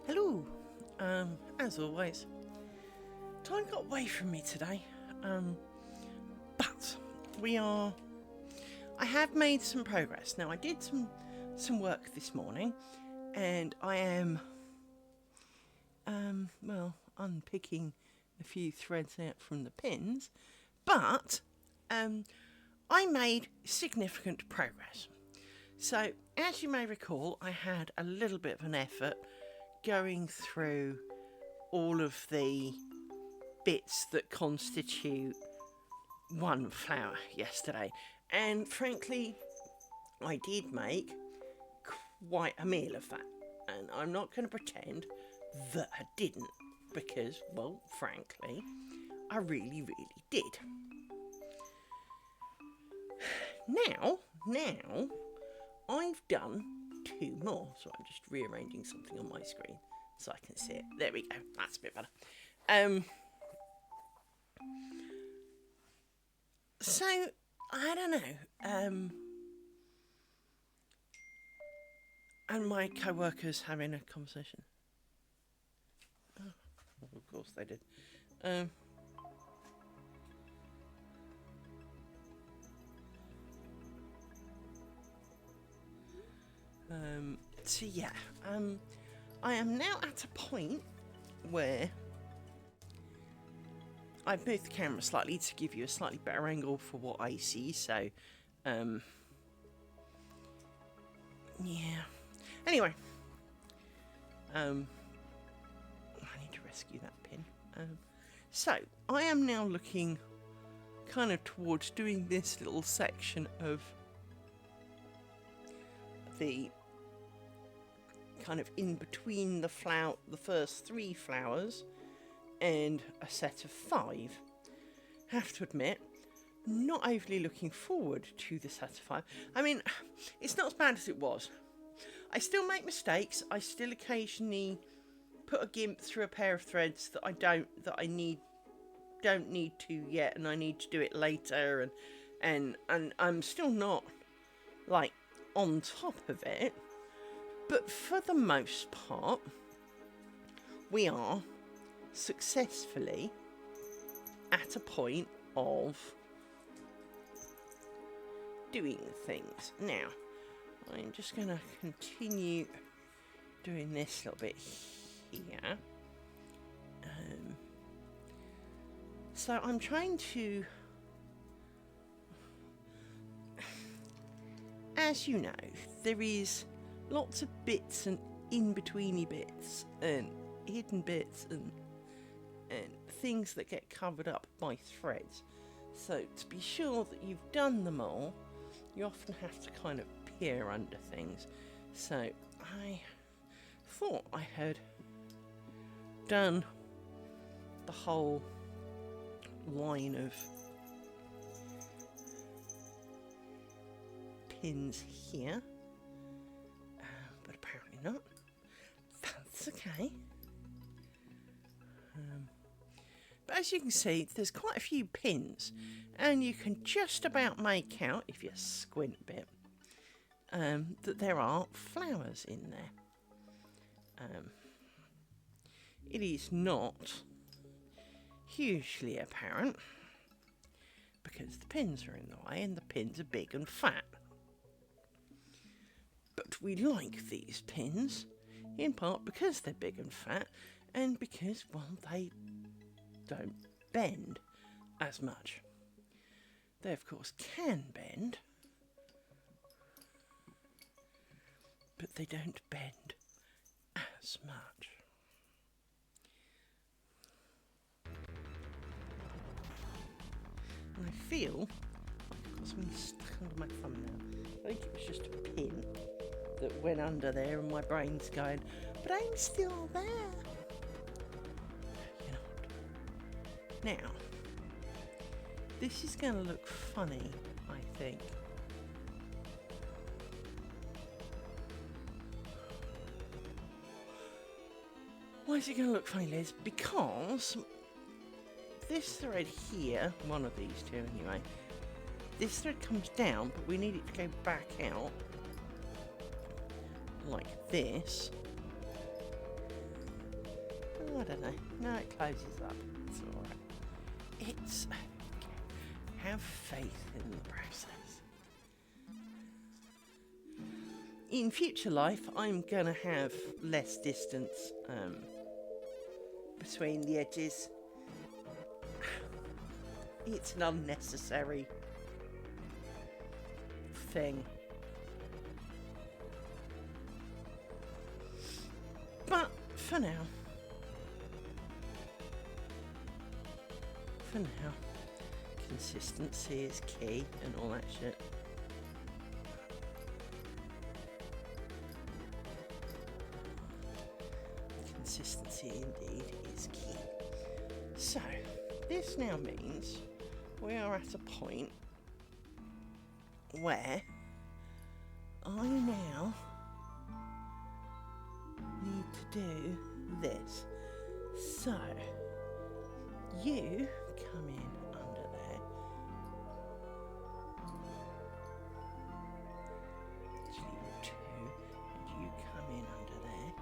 Hello. As always, time got away from me today. But I have made some progress. Now I did some work this morning, and I am unpicking a few threads out from the pins, but I made significant progress. So, as you may recall, I had a little bit of an effort going through all of the bits that constitute one flower yesterday, and frankly, I did make quite a meal of that, and I'm not going to pretend that I didn't, because, well, frankly, I really did. Now, I've done two more, so I'm just rearranging something on my screen so I can see it. There we go, that's a bit better. So, I don't know, and my co-workers having a conversation. Oh, of course they did. So yeah, I am now at a point where I've moved the camera slightly to give you a slightly better angle for what I see, so, yeah. Anyway, I need to rescue that pin. So, I am now looking kind of towards doing this little section of the kind of in between the first three flowers and a set of 5. Have to admit, not overly looking forward to the set of 5. I mean, it's not as bad as it was. I still make mistakes. I still occasionally put a gimp through a pair of threads that I don't need to yet, and I need to do it later, and I'm still not like on top of it, but for the most part we are successfully at a point of doing things. Now I'm just going to continue doing this little bit here. So I'm trying to, as you know, there is lots of bits and in-betweeny bits and hidden bits and things that get covered up by threads. So to be sure that you've done them all, you often have to kind of peer under things. So I thought I had done the whole line of pins here, but apparently not. That's okay. But as you can see, there's quite a few pins, and you can just about make out, if you squint a bit, that there are flowers in there. It is not hugely apparent because the pins are in the way and the pins are big and fat. But we like these pins in part because they're big and fat, and because, well, they don't bend as much. They of course can bend, but they don't bend as much. And I feel like I've got something stuck under my thumb now. I think it was just a pin that went under there, and my brain's going, but I'm still there. You know what? Now, this is going to look funny, I think. Why is it going to look funny, Liz? Because this thread here, one of these two anyway, this thread comes down, but we need it to go back out like this. I don't know. No, it closes up. It's alright. It's... Have faith in the process. In future life, I'm going to have less distance between the edges. It's an unnecessary thing. But for now, consistency is key and all that shit. Consistency indeed is key. So, this now means we are at a point where I now need to do this. So, you come in under there. Actually, you two, and you come in under there.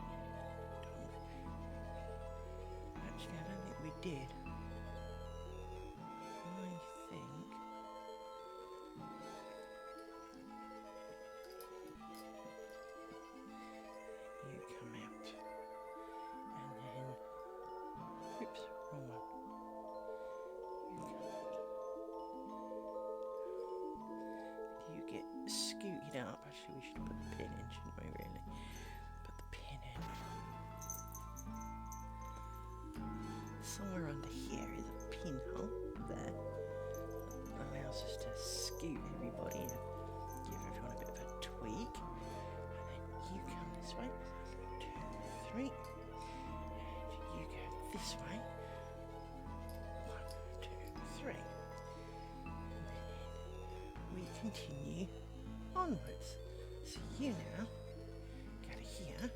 Actually, I don't think we did. I think you come out, and then, oops, wrong one. You get scooted up. Actually, we should put the pin in, shouldn't we, really? Put the pin in. Somewhere under here is a pinhole there. That allows us to scoot everybody and give everyone a bit of a tweak. And then you come this way. 1, 2, 3. And you go this way. 1, 2, 3. And then we continue onwards. So you now go to here.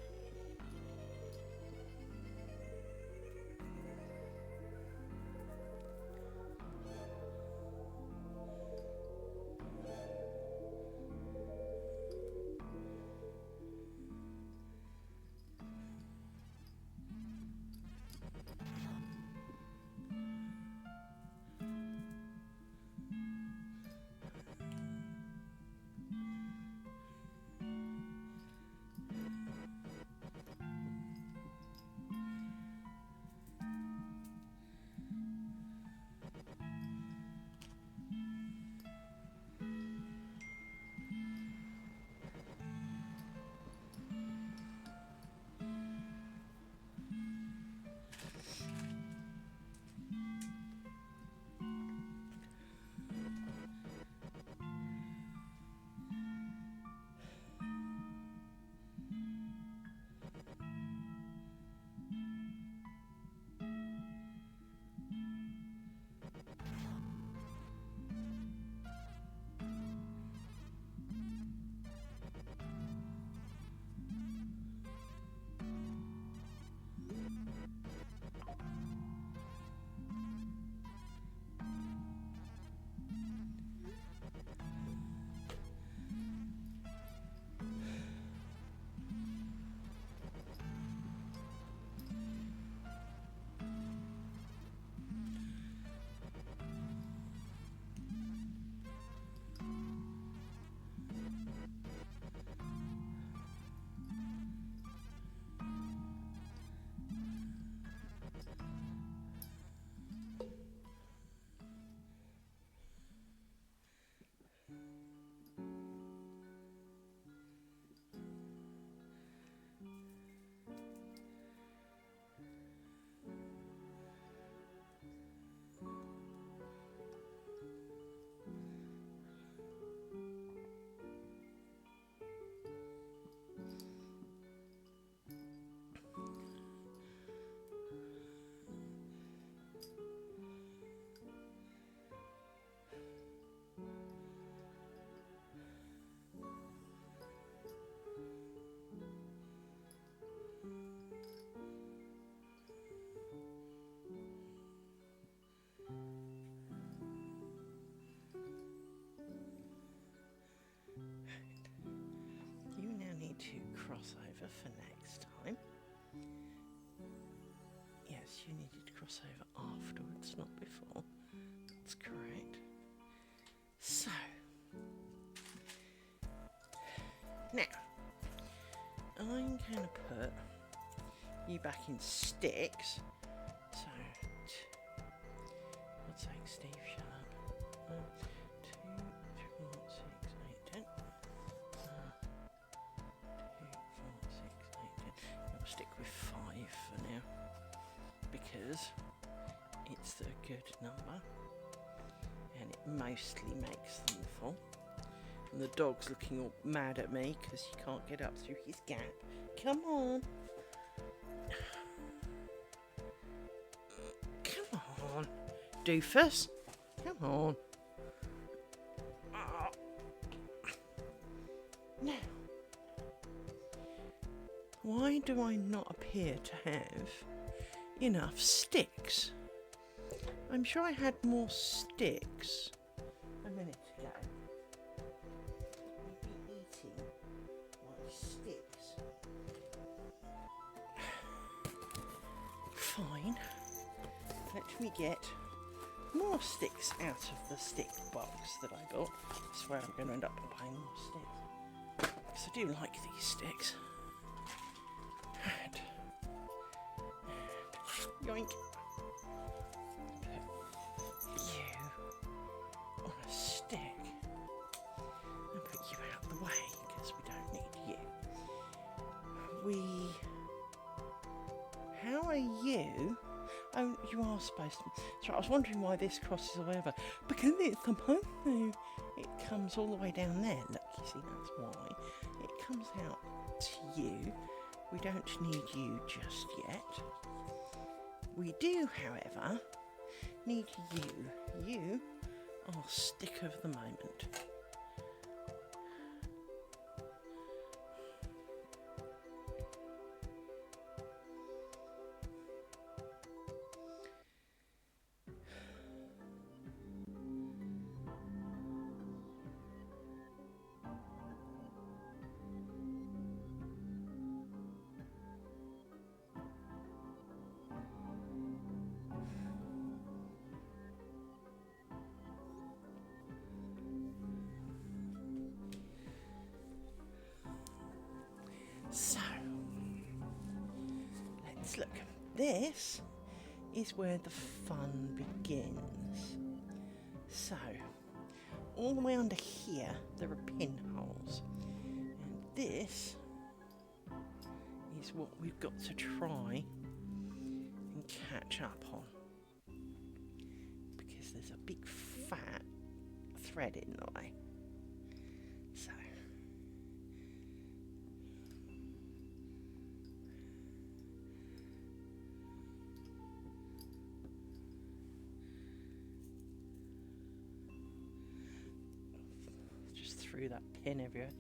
To cross over for next time. Yeah, cross over afterwards, not before. That's correct. So, now, I'm going to put you back in sticks. So, what's that, Steve? Shut up. 1, 2, 3, 4, 6, 8, 10. 2, 4, 6, 8, 10. I'll stick with 5 for now because it's the good number and it mostly makes them full. And the dog's looking all mad at me because he can't get up through his gap. Come on. Come on, doofus. Come on. Oh. Now, why do I not appear to have enough sticks? I'm sure I had more sticks a minute ago. I've been eating my sticks. Fine. Let me get more sticks out of the stick box that I got. I swear I'm going to end up buying more sticks. Because I do like these sticks. And yoink. Put you on a stick. And put you out of the way because we don't need you. How are you? Oh, you are supposed to. So I was wondering why this crosses or whatever. Because it's supposed to. It comes all the way down there. Look, you see, that's why. It comes out to you. We don't need you just yet. We do, however, need you. You are stick of the moment. So, let's look. This is where the fun begins. So, all the way under here, there are pinholes. And this is what we've got to try and catch up on. Because there's a big fat thread in the way. So, through that pin everywhere.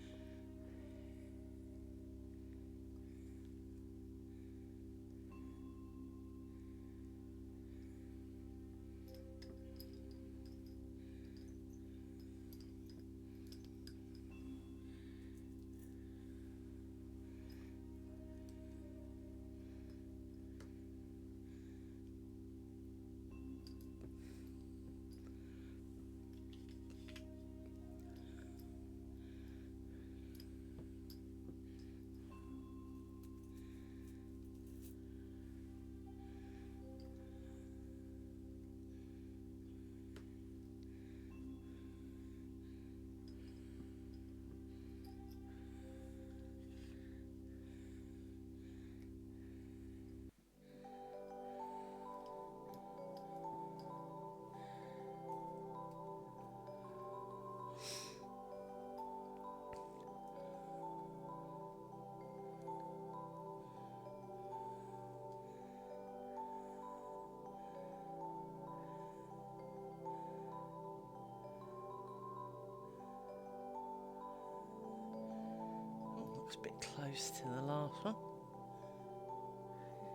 Looks a bit close to the last one.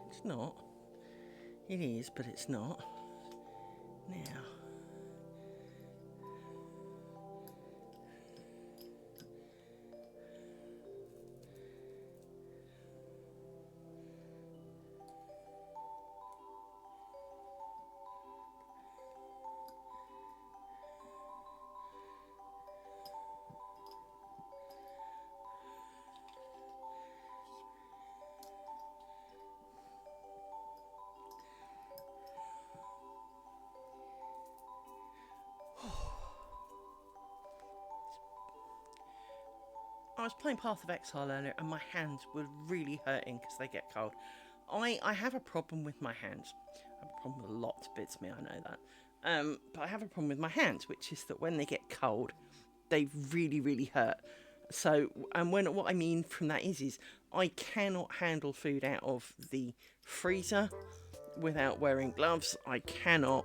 It's not. It is, but it's not. Now. I was playing Path of Exile earlier and my hands were really hurting because they get cold. I have a problem with my hands. I have a problem with a lot of bits of me, I know that. But I have a problem with my hands, which is that when they get cold, they really, really hurt. So, and what I mean from that is I cannot handle food out of the freezer without wearing gloves. I cannot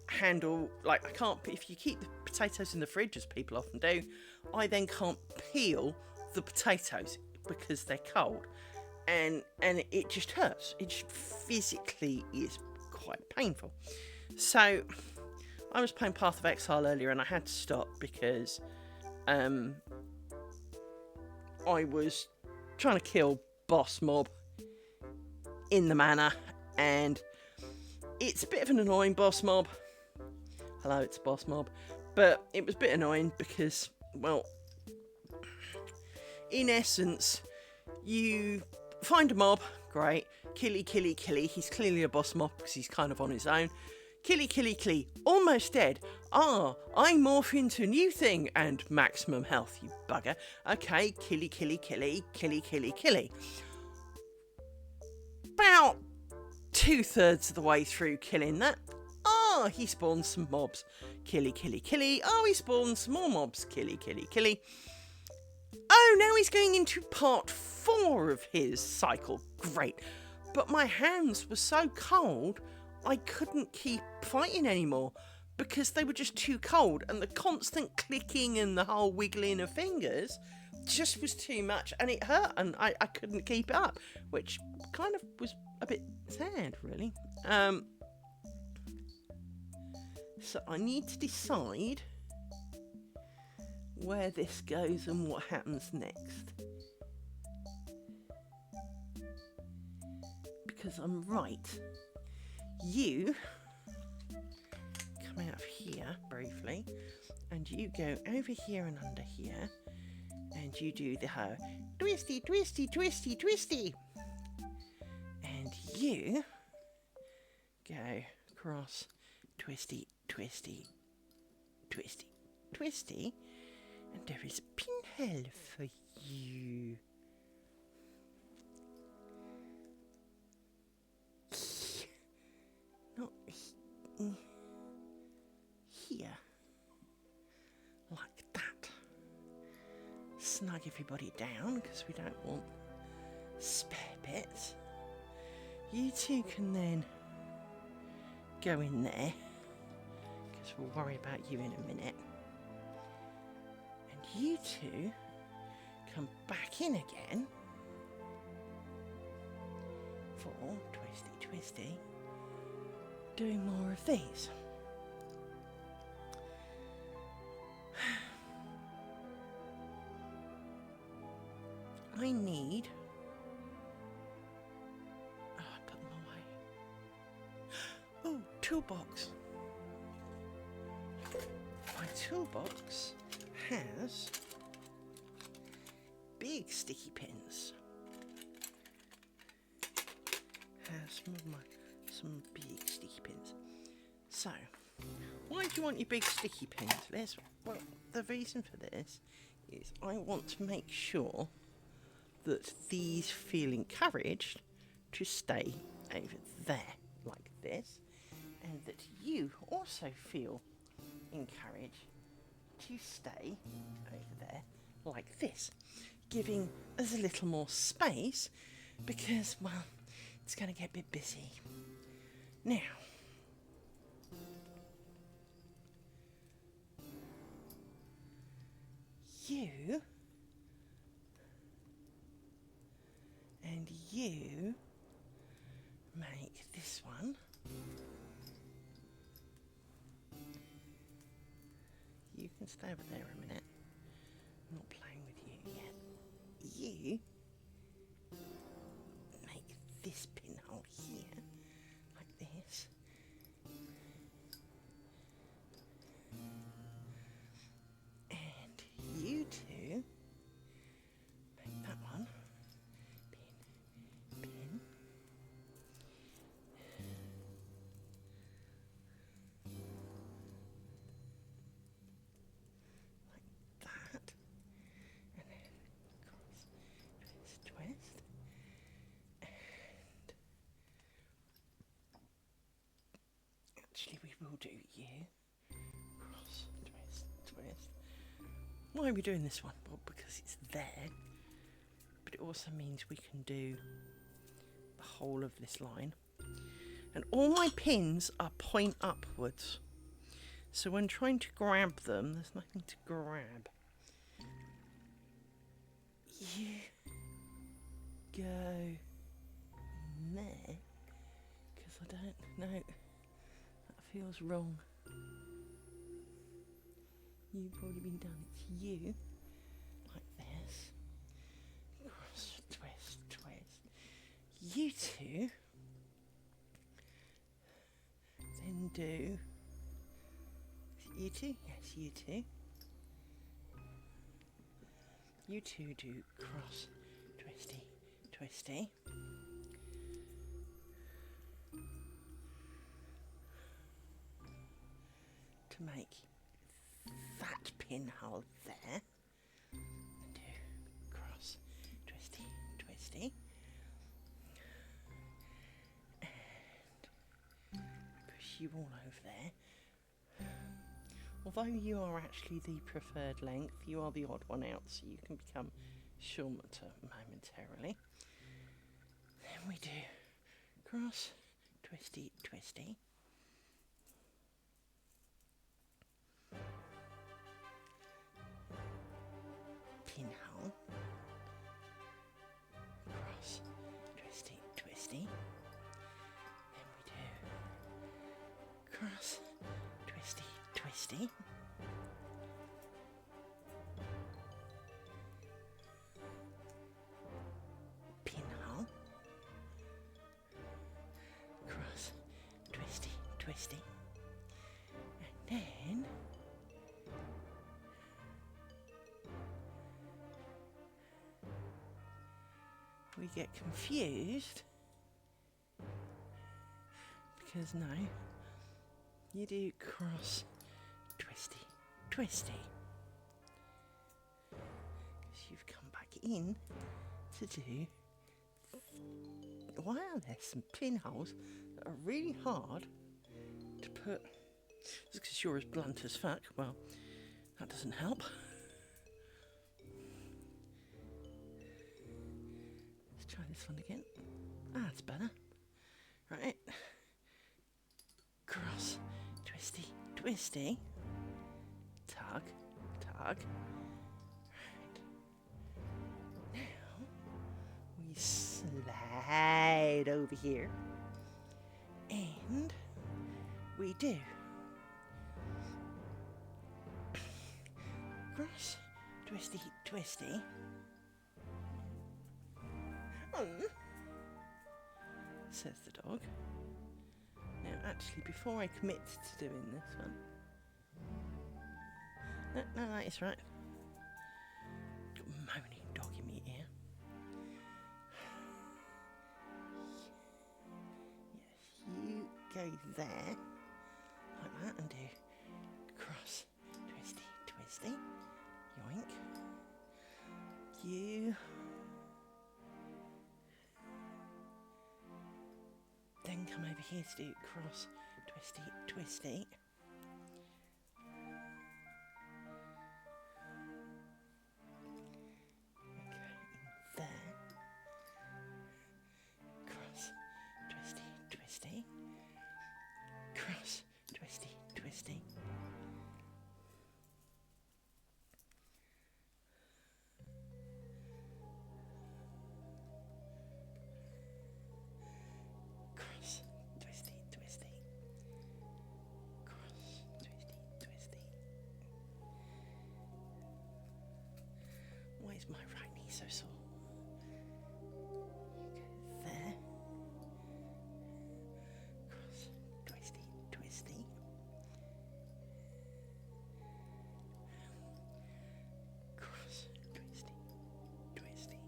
handle, like, I can't, if you keep the potatoes in the fridge, as people often do, I then can't peel the potatoes because they're cold, and it just hurts. It just physically is quite painful. So I was playing Path of Exile earlier and I had to stop because I was trying to kill boss mob in the manor, and it's a bit of an annoying boss mob. Hello, it's a boss mob. But it was a bit annoying because, well, in essence, you find a mob, great, killy, he's clearly a boss mob because he's kind of on his own. Killy, almost dead. I morph into a new thing and maximum health, you bugger. Okay, killy. About 2/3 of the way through killing that, he spawns some mobs. Killy. He spawns some more mobs. Killy. Oh, now he's going into part 4 of his cycle. Great. But my hands were so cold, I couldn't keep fighting anymore because they were just too cold, and the constant clicking and the whole wiggling of fingers just was too much, and it hurt, and I couldn't keep it up, which kind of was a bit sad, really. So I need to decide where this goes and what happens next. Because I'm right. You come out of here briefly, and you go over here and under here, and you do the whole twisty. And you go across twisty, and there is a pinhole for you. Not here, like that. Snug everybody down because we don't want spare bits. You two can then go in there, because we'll worry about you in a minute. And you two come back in again for twisty, doing more of these. I need... Oh, I put them away. Oh, toolbox. My toolbox has big sticky pins. Has some big sticky pins. So, why do you want your big sticky pins, Liz? Well, the reason for this is I want to make sure that these feel encouraged to stay over there, like this, and that you also feel encouraged to stay over there, like this, giving us a little more space, because, well, it's going to get a bit busy. Now, you and you make this one. You can stay over there a minute. I'm not playing with you yet. You make this pinhole here, like this. And you two make that one. Pin. Like that. will do you. Cross, twist, twist. Why are we doing this one? Well, because it's there. But it also means we can do the whole of this line. And all my pins are point upwards. So when trying to grab them, there's nothing to grab. You go in there, because I don't know. That feels wrong. You've already been done. It's you, like this. Cross, twist, twist. You two then do. You two? Yes, you two. You two do cross, twisty, twisty. To make that pinhole there. And do cross, twisty, twisty. And push you all over there. Although you are actually the preferred length, you are the odd one out, so you can become shorter momentarily. Then we do cross, twisty, twisty. Pinhole. Cross, twisty, twisty. Then we do cross, twisty, twisty. Pinhole. Cross, twisty, twisty. And then we get confused because no, you do cross, twisty, twisty, because you've come back in to do. Why are there some pinholes that are really hard to put? Just because you're as blunt as fuck. Well, that doesn't help. Let's try this one again. Ah, that's better. Right. Cross, twisty, twisty. Tug, tug. Right. Now we slide over here. And we do cross, twisty, twisty. Says the dog. Now, actually, before I commit to doing this one, no, that is right. Got a moaning dog in my ear. Yes, you go there, like that, and do cross, twisty, twisty. Yoink. You. Then come over here to do cross, twisty, twisty. Okay, there. Cross, twisty, twisty. Cross, twisty, twisty. Why is my right knee so sore? Okay, there. Cross, twisty, twisty. Cross, twisty, twisty.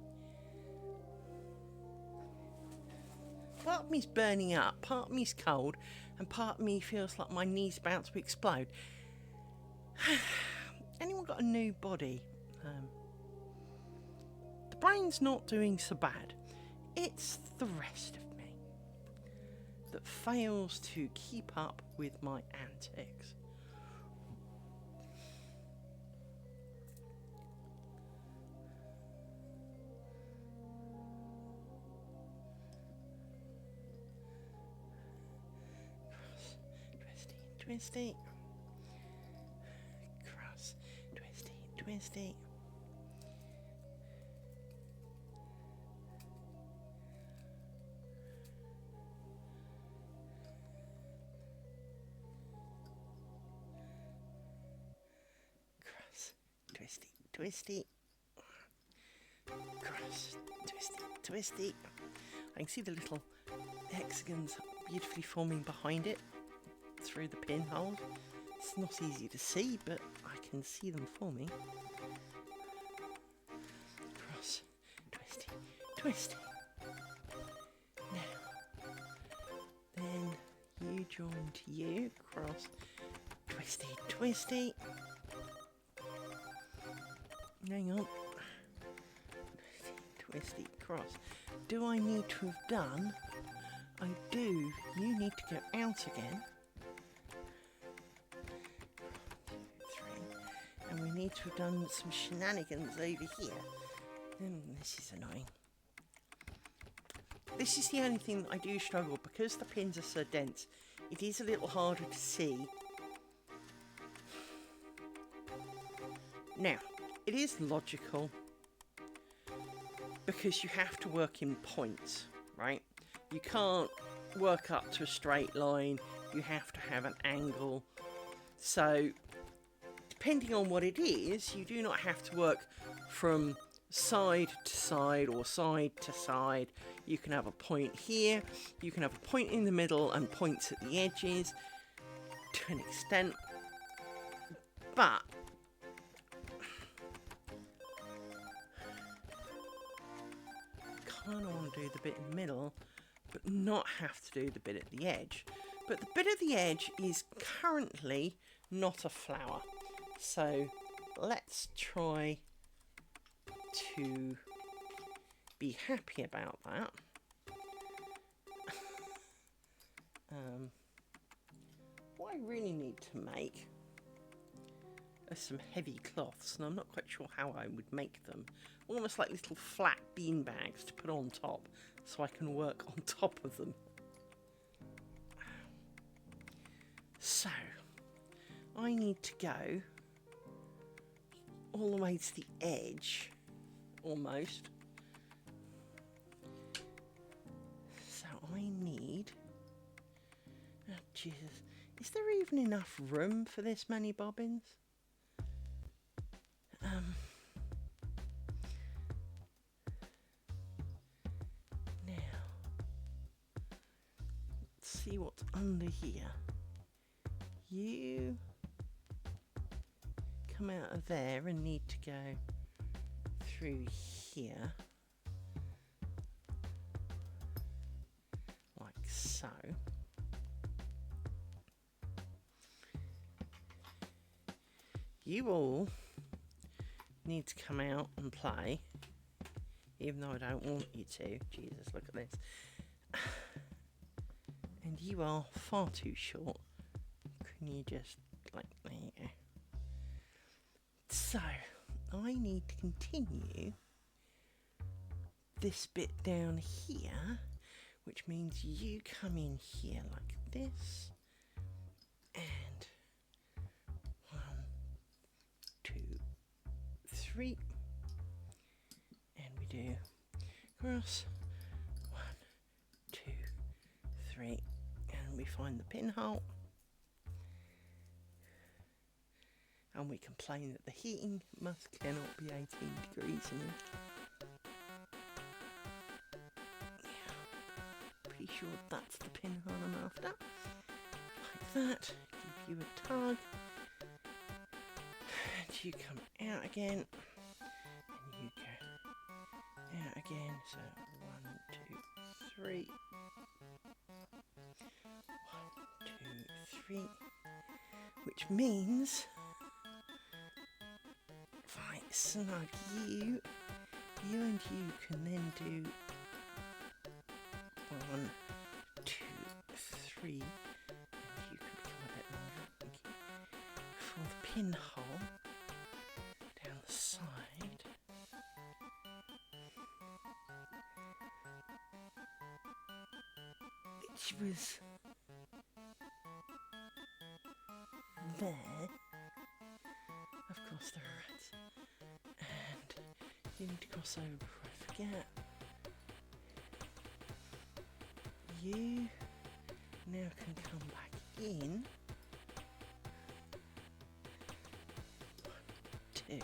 Part of me's burning up, part of me's cold, and part of me feels like my knee's about to explode. Anyone got a new body? The brain's not doing so bad. It's the rest of me. that fails to keep up with my antics. Twisty, cross, twisty, twisty. Cross, twisty, twisty. Cross, twisty, twisty. I can see the little hexagons beautifully forming behind it through the pinhole. It's not easy to see, but I can see them forming. Cross, twisty, twisty. Now, then you join to you. Cross, twisty, twisty. Hang on. Twisty, twisty, cross. Do I need to have done? I do. You need to go out again. And we need to have done some shenanigans over here. This is annoying. This is the only thing that I do struggle, because the pins are so dense. It is a little harder to see. Now, it is logical, because you have to work in points, right? You can't work up to a straight line. You have to have an angle. So, depending on what it is, you do not have to work from side to side or side to side. You can have a point here, you can have a point in the middle and points at the edges to an extent, but kind of want to do the bit in the middle but not have to do the bit at the edge. But the bit at the edge is currently not a flower. So let's try to be happy about that. What I really need to make are some heavy cloths, and I'm not quite sure how I would make them. Almost like little flat bean bags to put on top, so I can work on top of them. So, I need to go all the way to the edge, almost. So I need... Oh, Jesus. Is there even enough room for this many bobbins? Now, let's see what's under here. You come out of there and need to go through here, like so. You all need to come out and play, even though I don't want you to. Jesus, look at this. And you are far too short. Can you just, like, there you go. So, I need to continue this bit down here, which means you come in here like this, and 1, 2, 3, and we do cross, 1, 2, 3, and we find the pinhole. And we complain that the heating cannot be 18 degrees in it. Yeah, pretty sure that's the pinhole I'm after. Like that. Give you a tug. And you come out again. And you go out again. So 1, 2, 3. 1, 2, 3. Which means... if I snug you and you can then do 1, 2, pinhole down the side. Which was there. Of course there are rats. And you need to cross over before I forget. You now can come back in. 1, 2.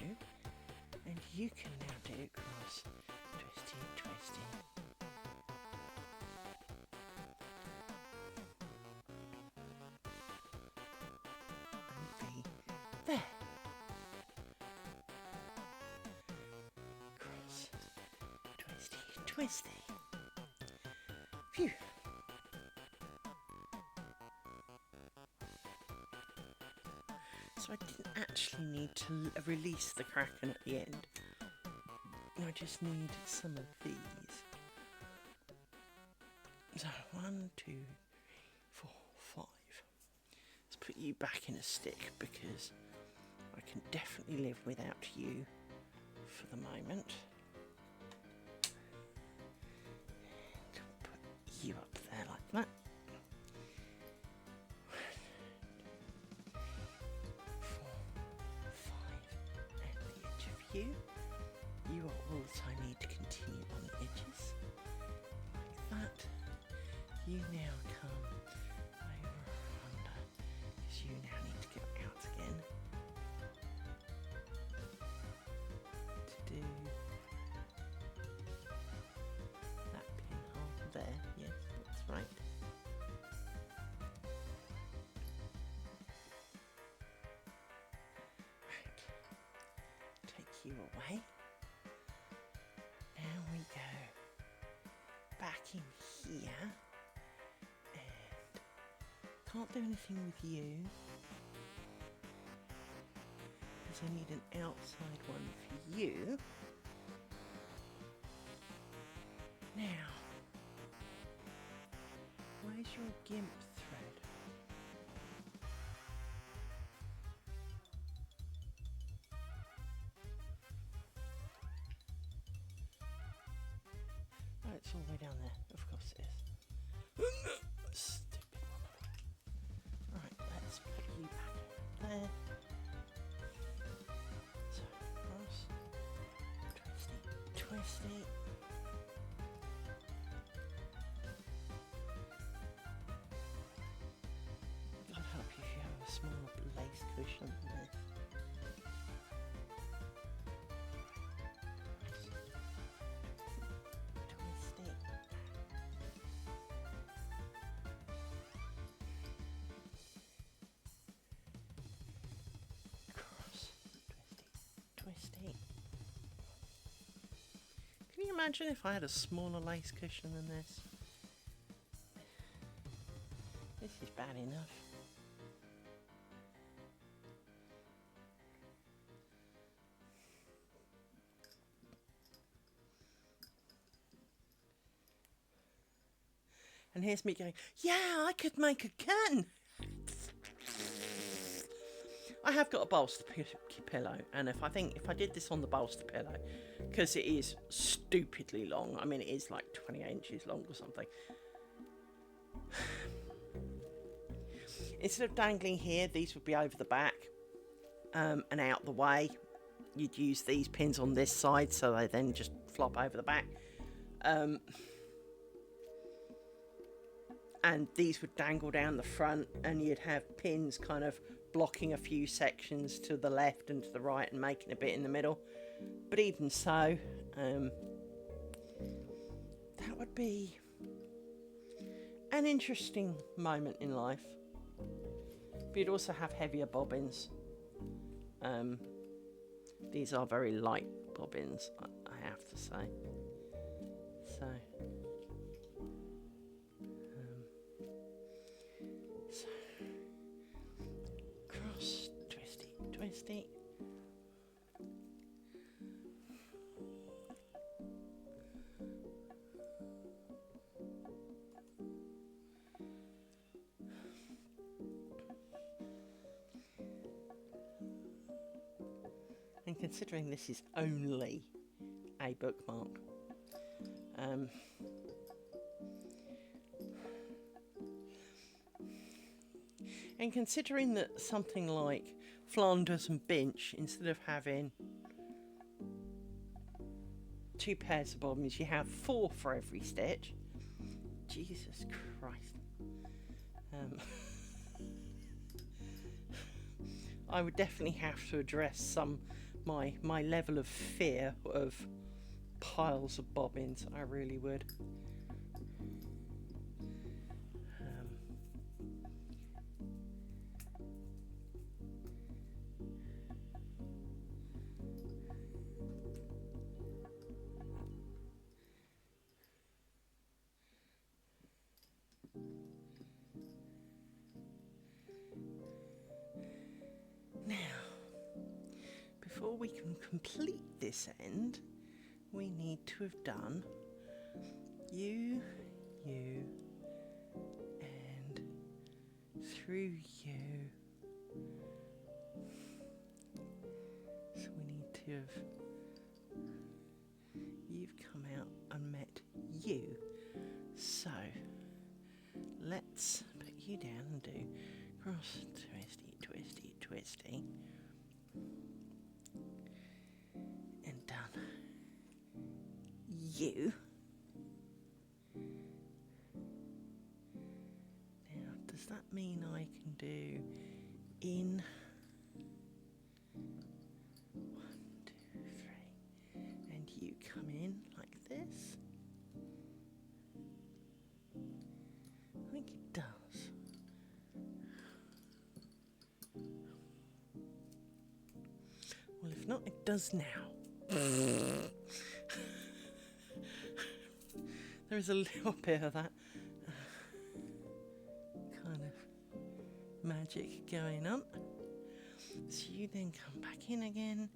And you can now do cross, twisty, twisty. And be there. Cross, twisty, twisty. Phew. So I didn't actually need to release the kraken at the end. I just need some of these. So 1, 2, 3, 4, 5. Let's put you back in a stick because I can definitely live without you for the moment. And put you up there like that. 4, 5, and the edge of you. You are all that I need to continue on the edges, like that. You now come over under, because you now need to go out again to do that pinhole there. Yes, that's right. Right, take you away. Now we go back in here, and can't do anything with you because I need an outside one for you. Now, where's your gimp thread? Oh, it's all the way down there. Of course it is. Stupid one. Right, let's put you back there. So, cross. Twisty, twisty. God help you if you have a small lace cushion there. Twisty. Can you imagine if I had a smaller lace cushion than this? This is bad enough. And here's me going, yeah, I could make a curtain. I have got a bolster pillow, and if I did this on the bolster pillow, because it is stupidly long, I mean it is like 28 inches long or something. Instead of dangling here, these would be over the back and out the way. You'd use these pins on this side, so they then just flop over the back. And these would dangle down the front, and you'd have pins kind of blocking a few sections to the left and to the right and making a bit in the middle. But even so, that would be an interesting moment in life. But you'd also have heavier bobbins. These are very light bobbins, I have to say. So cross, twisty, twisty. And considering this is only a bookmark, and considering that something like Flanders and Binch, instead of having 2 pairs of bobbins, you have 4 for every stitch. Jesus Christ. I would definitely have to address my level of fear of piles of bobbins. I really would. Now, before we can complete this end, we need to have done you, and through you. So we need to have, you've come out and met you. So let's put you down and do cross, twisty, twisty, twisty. And done. You. Now, does that mean I can do in 1, 2, 3, and you come in like this? I think it does. Well, if not, it does now. There is a little bit of that kind of magic going on. So you then come back in again.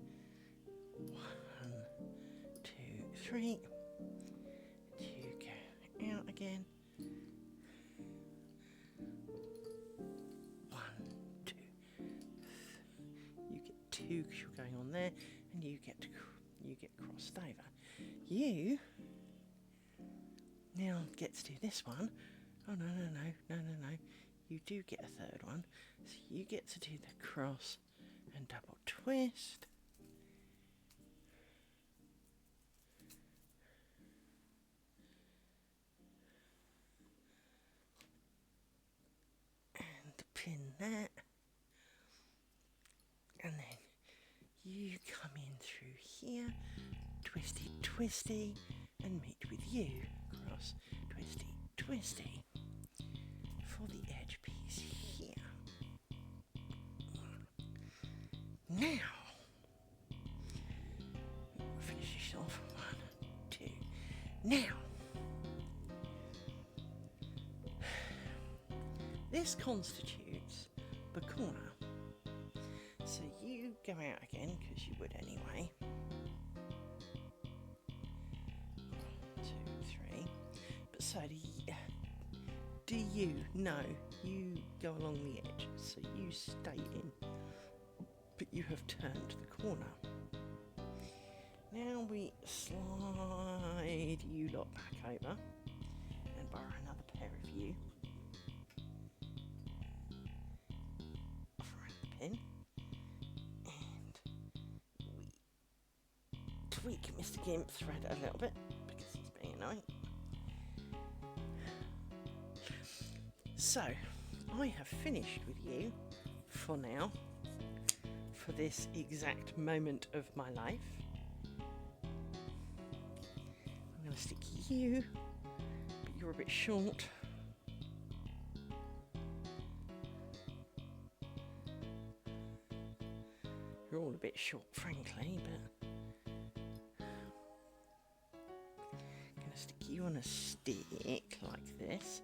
1, 2, 3. And you go out again. 1, 2. You get 2 because you're going on there, and you get crossed over. You now get to do this one. Oh no. You do get a third one. So you get to do the cross and double twist. And pin that. And then you come in through here, twisty, twisty, and meet with you. Cross, twisty, twisty, for the edge piece here. Now, finish this off. 1, 2. Now, this constitutes the corner. So you go out again, because you would anyway. 1, 2, 3. But so do you? No, you go along the edge. So you stay in, but you have turned the corner. Now we slide you lot back over and borrow another pair of you. Off around the pin. Tweak Mr. Gimp thread a little bit because he's being annoying. So, I have finished with you for now, for this exact moment of my life. I'm going to stick you, but you're a bit short. You're all a bit short, frankly, but stick you on a stick like this.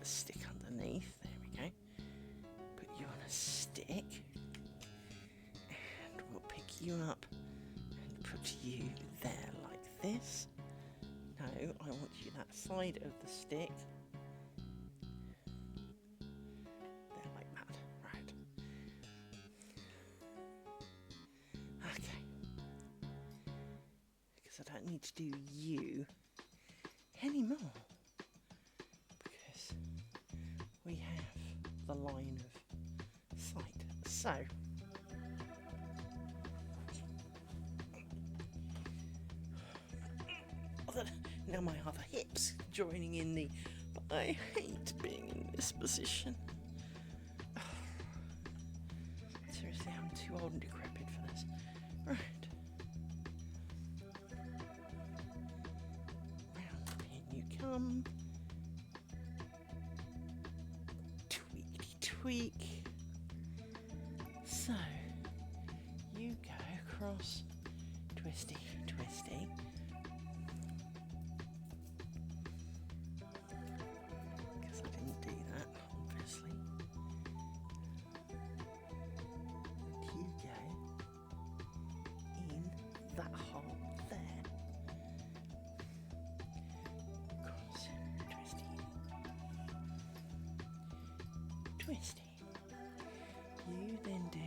A stick underneath. There we go. Put you on a stick, and we'll pick you up and put you there like this. No, I want you that side of the stick. There like that. Right. Okay. don't need to do you anymore because we have the line of sight. So now my other hip's joining in the, but I hate being in this position. Seriously, I'm too old and decrepit for this. Right. Round the pin you come. Tweaky tweak. So, you go across, twisty, twisty. Because I didn't do that, obviously. You go in that hole there. Cross, twisty, twisty. You then do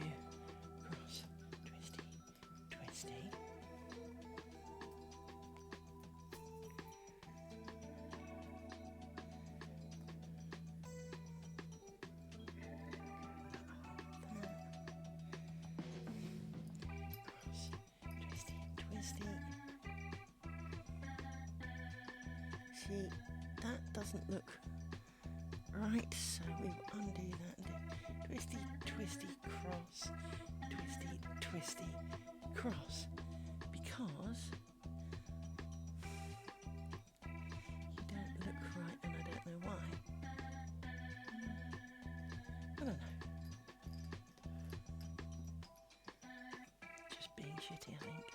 cross, twisty, twisty. Cross, twisty, twisty. See, that doesn't look right, so we'll undo that and do twisty, twisty, cross, twisty, twisty, cross, because you don't look right and I don't know why. I don't know. Just being shitty, I think.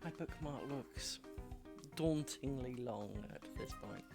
My bookmark looks dauntingly long at this point.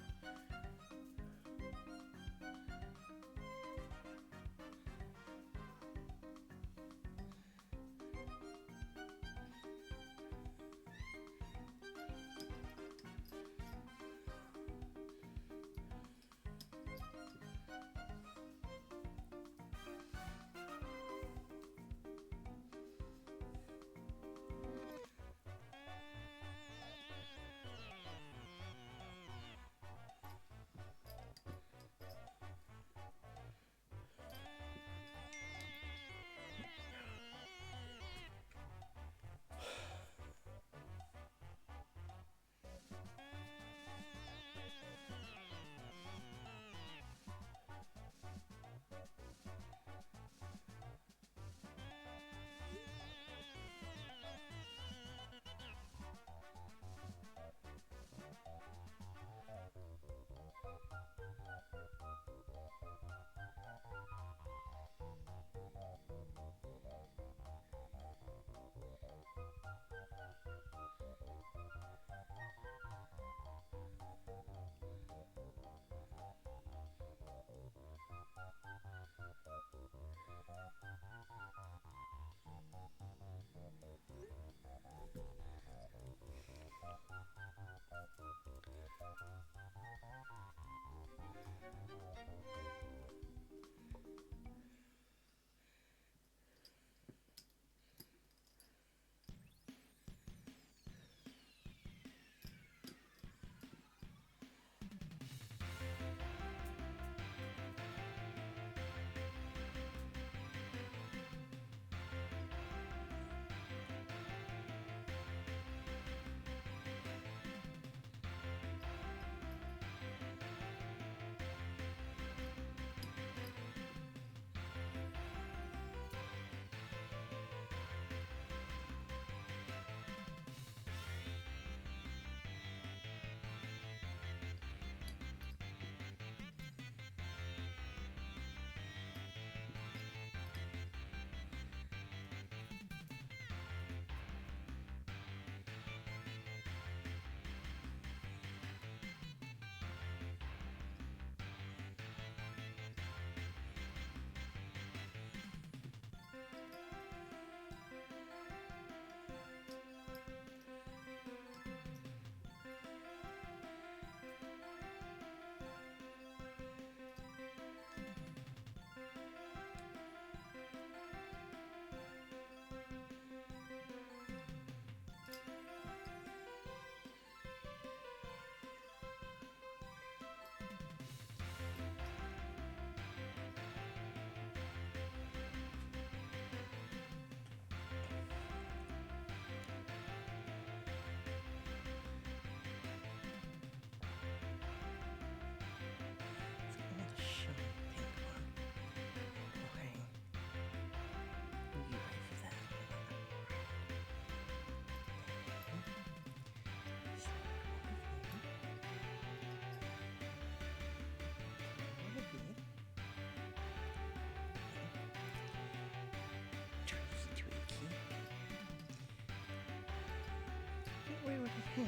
we already have.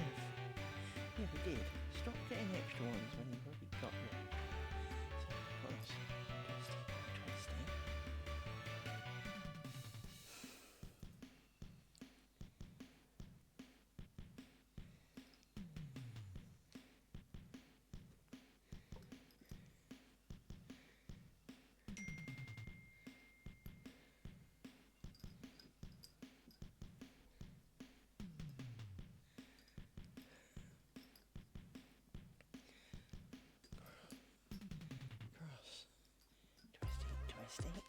Yeah, we did. Stop getting extra ones when you've already got them. So, cross, twisty. Cross, twisty.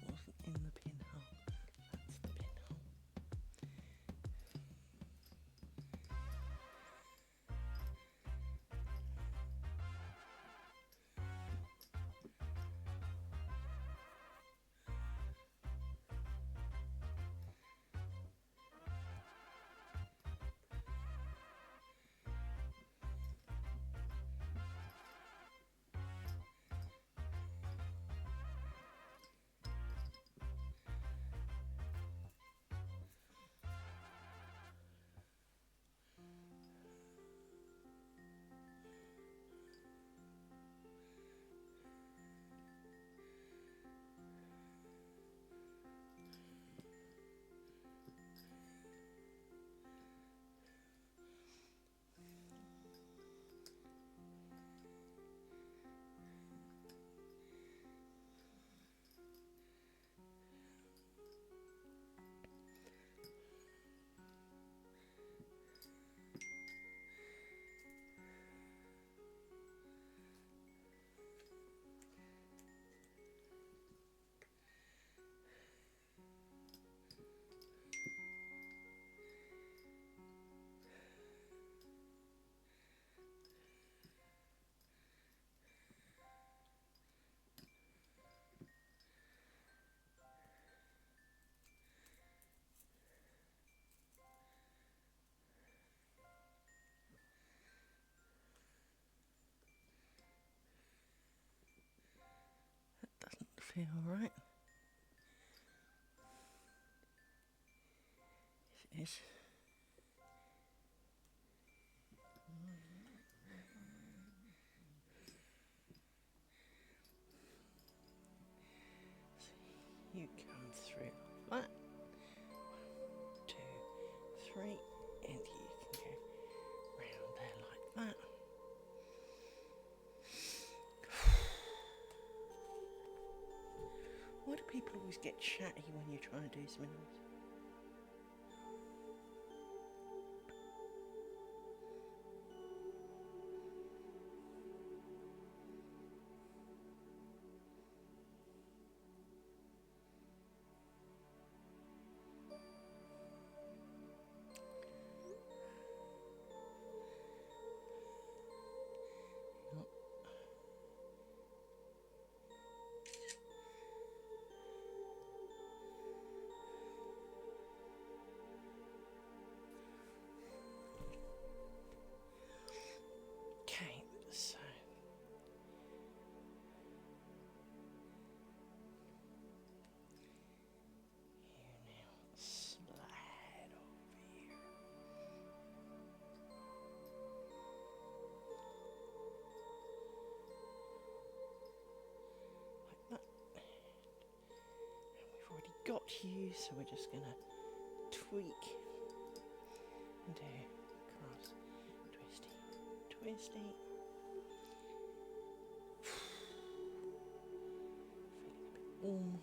Wasn't in the pinhole. That's the pinhole. Doesn't feel right. Yes, it is. So you come through like that. 1, 2, 3, and you can go round there like that. Why do people always get chatty when you're trying to do something else? Okay, so you now slide over here. Like that. And we've already got you, so we're just going to tweak and do cross, twisty. Feeling a bit warm.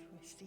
Twisty.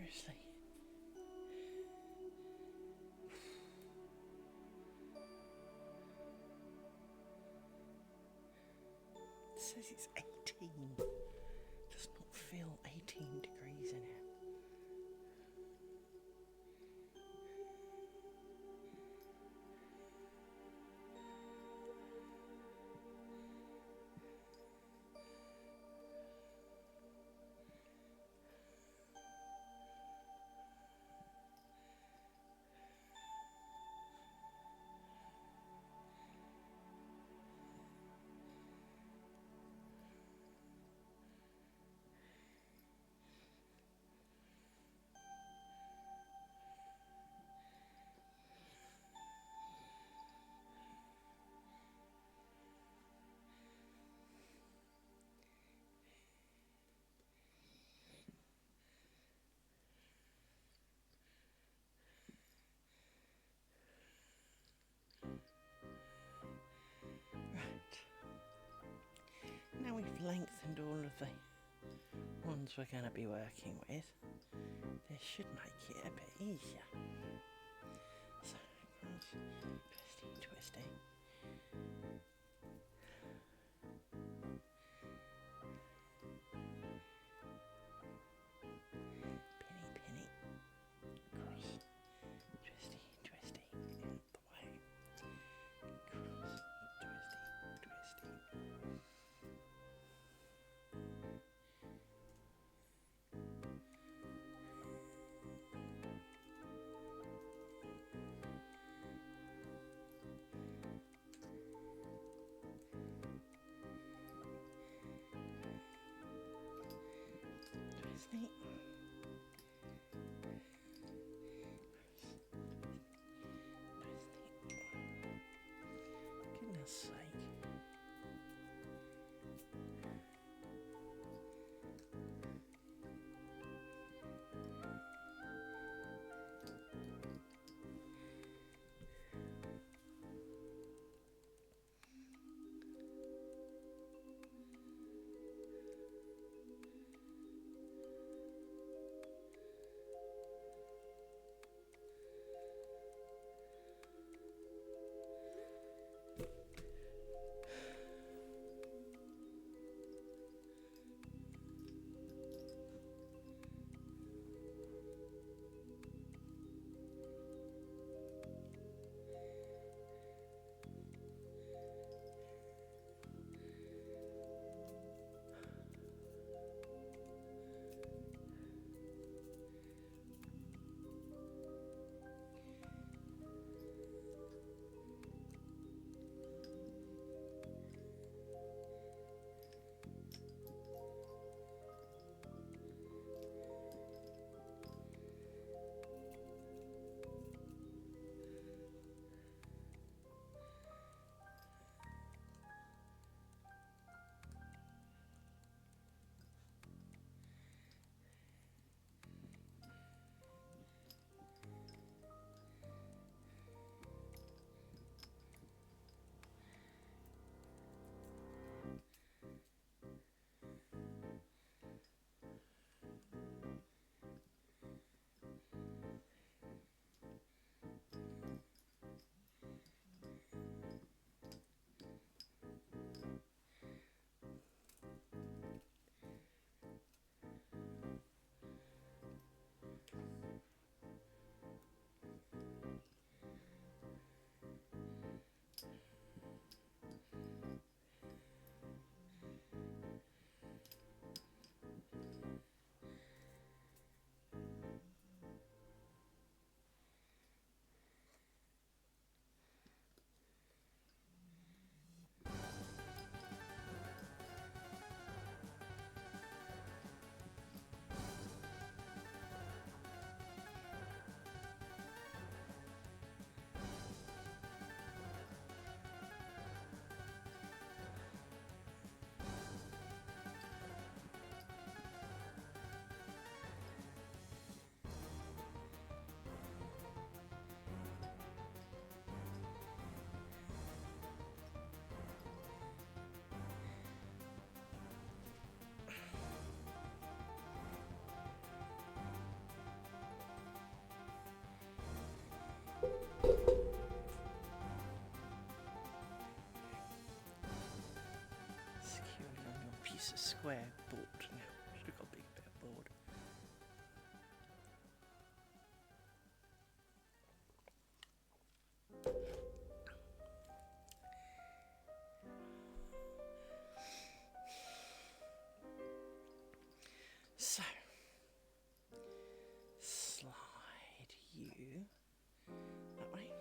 Seriously. It says it's 18. Does not feel 18 degrees in here. Now we've lengthened all of the ones we're going to be working with. This should make it a bit easier. So, twisty, twisty. Pinny, pinny. Cross. Twisty, twisty. Out the way. Cross. Twisty, twisty. you that way.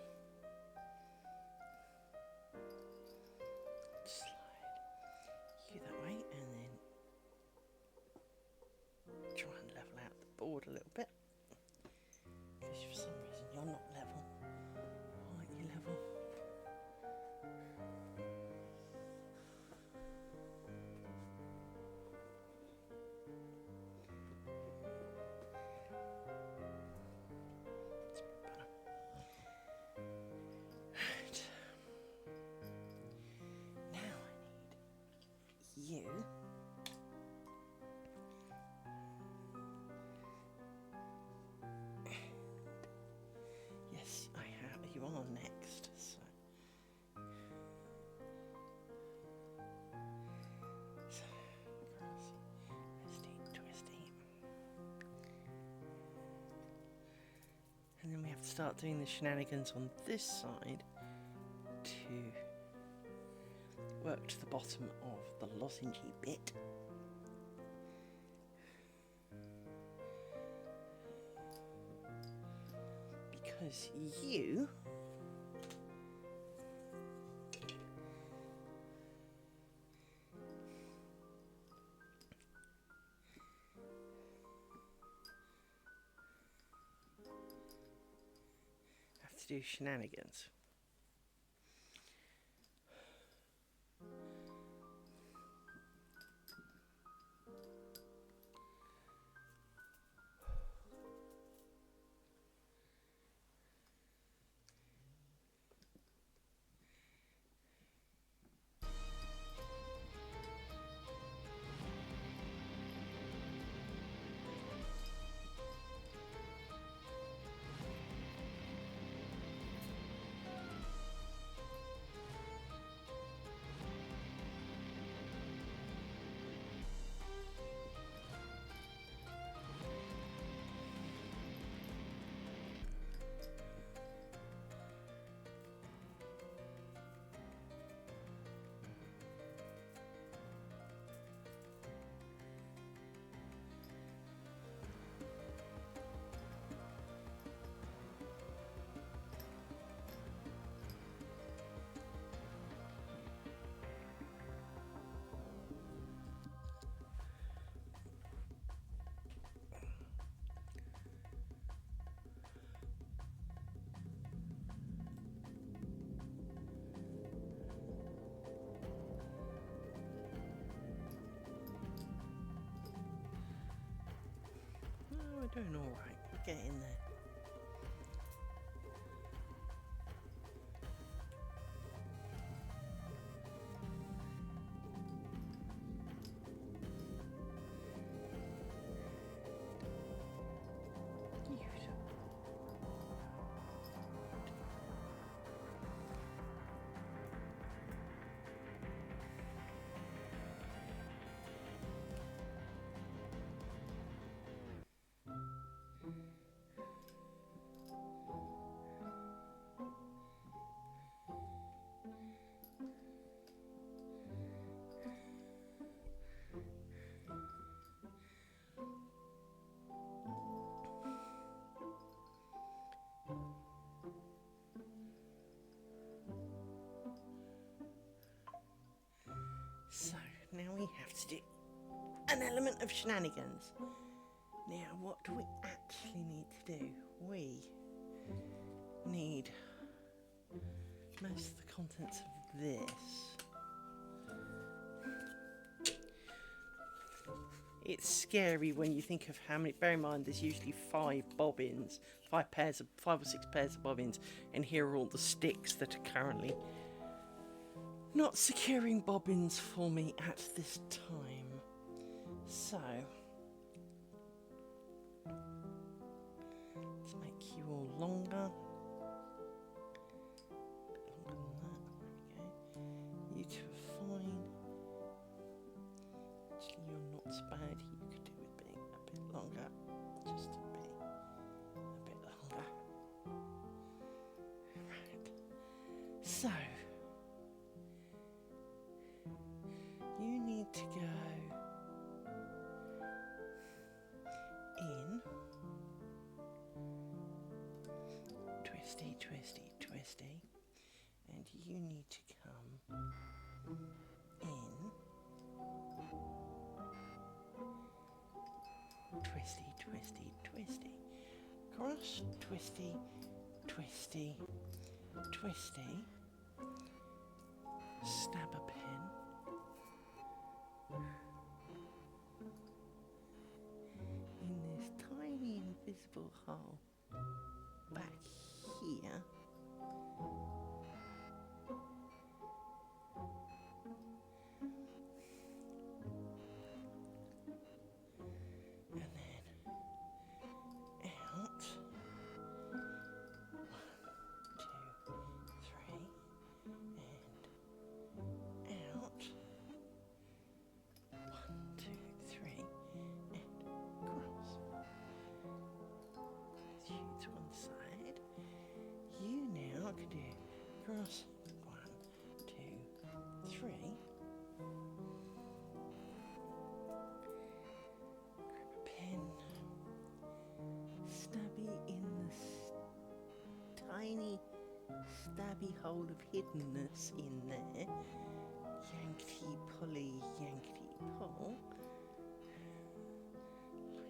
Slide you that way, and then try and level out the board a little bit. Because for some reason you're not level. Why aren't you level? You yes, I have. You are next. So twisty. And then we have to start doing the shenanigans on this side to work to the bottom of the lozengey bit. Because you have to do shenanigans. We're doing all right. We're getting there. So now we have to do an element of shenanigans. Now what do we actually need to do? We need most of the contents of this. It's scary when you think of how many, bear in mind there's usually 5 bobbins, 5 or 6 pairs of bobbins, and here are all the sticks that are currently not securing bobbins for me at this time. So, let's make you all longer. A bit longer than that, there we go. You two are fine. Actually, you're not so bad. You could do with being a bit longer. Just to be a bit longer. Right. So, you need to go in twisty, and you need to come in. Twisty, twisty, twisty. Cross, twisty, twisty, twisty. Stab a pen. In this tiny invisible hole back here. And then out. 1, 2, 3. And out. 1, 2, 3. And cross. Shoot to one side. You now can do cross. 1, 2, 3. Grab a pen. Stabby in the tiny stabby hole of hiddenness in there. Yankety pulley, yankety pull.